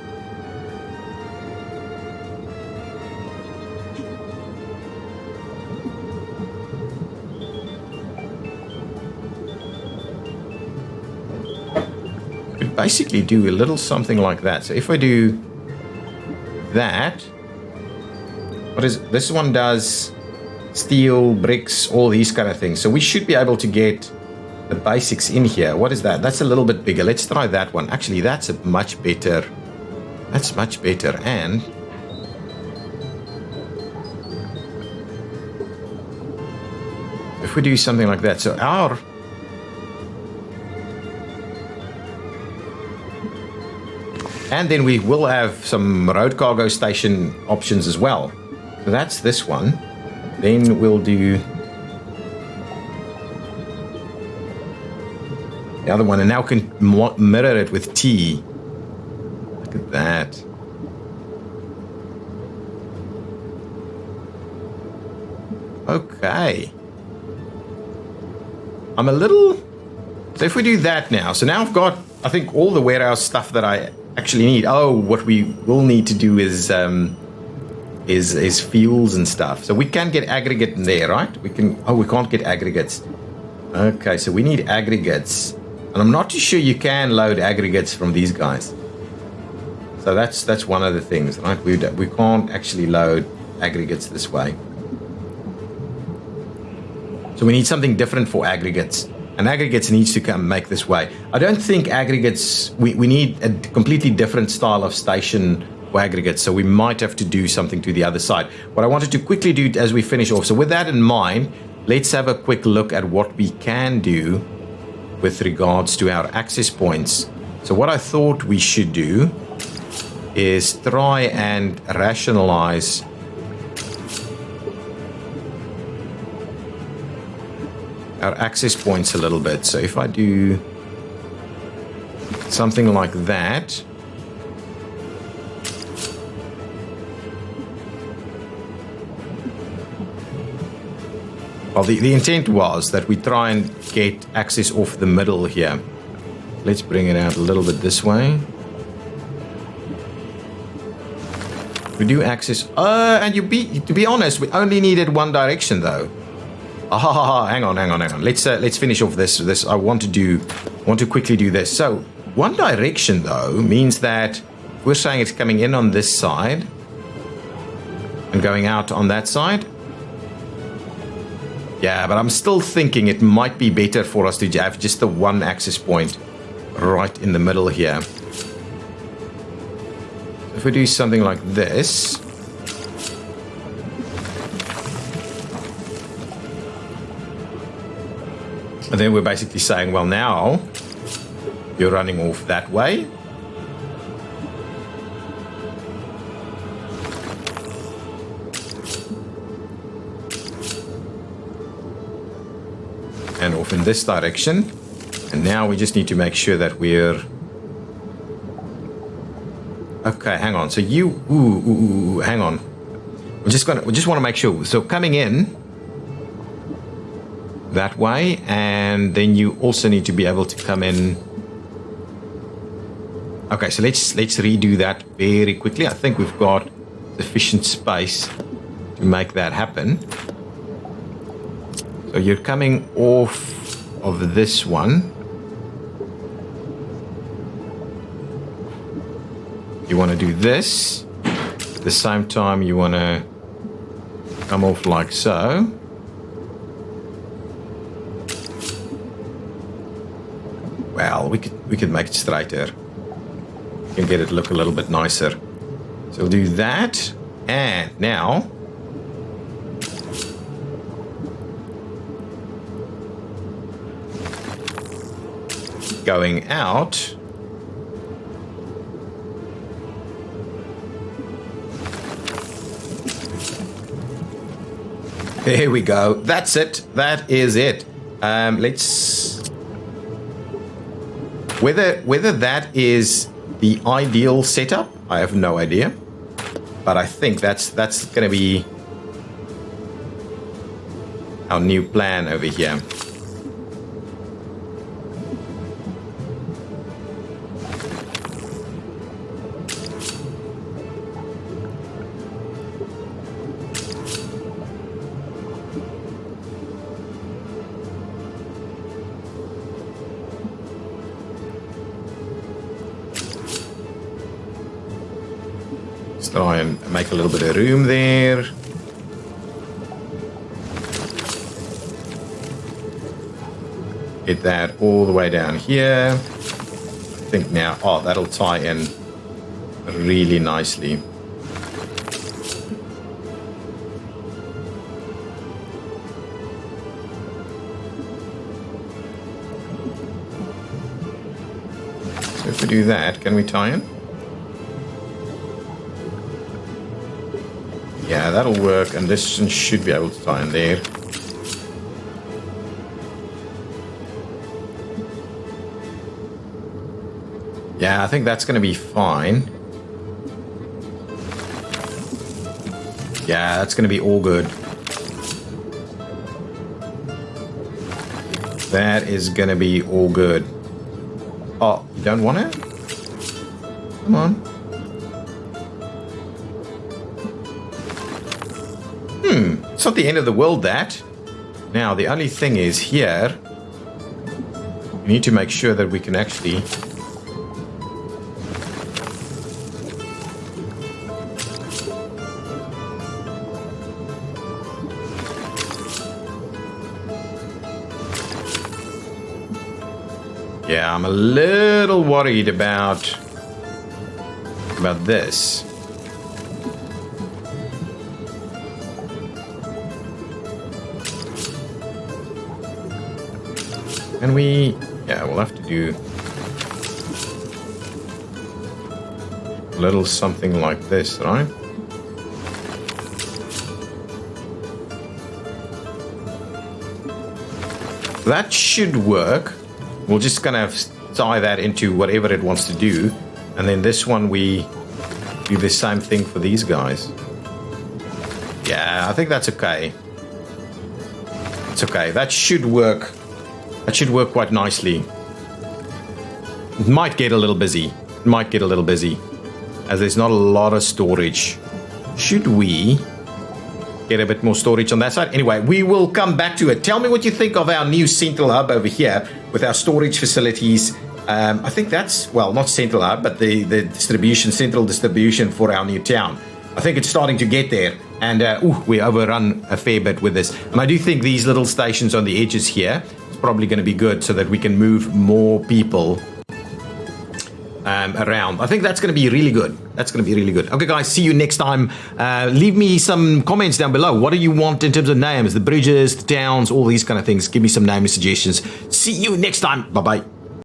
We could basically do a little something like that. So if I do that, what is it? This one does steel, bricks, all these kind of things. So we should be able to get the basics in here. What is that? That's a little bit bigger. Let's try that one. Actually, that's a much better. That's much better. And if we do something like that, so and then we will have some road cargo station options as well. So that's this one. Then we'll do the other one, and now can mirror it with T. Look at that. Okay. I'm a little... So if we do that now, so now I've got, I think, all the warehouse stuff that I actually need. Oh, what we will need to do is fuels and stuff. So we can get aggregate in there, right? We can... Oh, we can't get aggregates. Okay, so we need aggregates. And I'm not too sure you can load aggregates from these guys. So that's one of the things, right? We can't actually load aggregates this way. So we need something different for aggregates. And aggregates needs to come make this way. I don't think aggregates... We need a completely different style of station for aggregates. So we might have to do something to the other side. What I wanted to quickly do as we finish off. So with that in mind, let's have a quick look at what we can do with regards to our access points. So what I thought we should do is try and rationalize our access points a little bit. So if I do something like that, well, the intent was that we try and get access off the middle here. Let's bring it out a little bit this way. We do access... and to be honest, we only needed one direction, though. Hang on. Let's finish off this. I want to quickly do this. So, one direction, though, means that we're saying it's coming in on this side and going out on that side. Yeah, but I'm still thinking it might be better for us to have just the one access point right in the middle here. If we do something like this, and then we're basically saying, well, now you're running off that way. And off in this direction. And now we just need to make sure that we're... Okay, hang on. So you... hang on. We just want to make sure. So coming in that way, and then you also need to be able to come in. Okay, so let's redo that very quickly. I think we've got sufficient space to make that happen. So you're coming off of this one. You want to do this. At the same time, you want to come off like so. Well, we could make it straighter. We can get it look a little bit nicer. So we'll do that. And now, going out. There we go. That's it. That is it. Let's... Whether that is the ideal setup, I have no idea. But I think that's going to be our new plan over here. Try and make a little bit of room there. Get that all the way down here. I think now, oh, that'll tie in really nicely. So if we do that, can we tie in? Yeah, that'll work, and this should be able to tie in there. Yeah, I think that's going to be fine. Yeah, that's going to be all good. That is going to be all good. Oh, you don't want it? Come on. It's not the end of the world, that. Now, the only thing is here, we need to make sure that we can actually... Yeah, I'm a little worried about this. And yeah, we'll have to do a little something like this, right? That should work. We're just gonna tie that into whatever it wants to do. And then this one, we do the same thing for these guys. Yeah, I think that's okay. It's okay. That should work. That should work quite nicely. It might get a little busy. It might get a little busy, as there's not a lot of storage. Should we get a bit more storage on that side? Anyway, we will come back to it. Tell me what you think of our new central hub over here with our storage facilities. I think that's, well, not central hub, but the central distribution for our new town. I think it's starting to get there. And we overrun a fair bit with this. And I do think these little stations on the edges here is probably going to be good so that we can move more people around. I think that's going to be really good. That's going to be really good. Okay, guys, see you next time. Leave me some comments down below. What do you want in terms of names? The bridges, the towns, all these kind of things. Give me some name suggestions. See you next time. Bye-bye.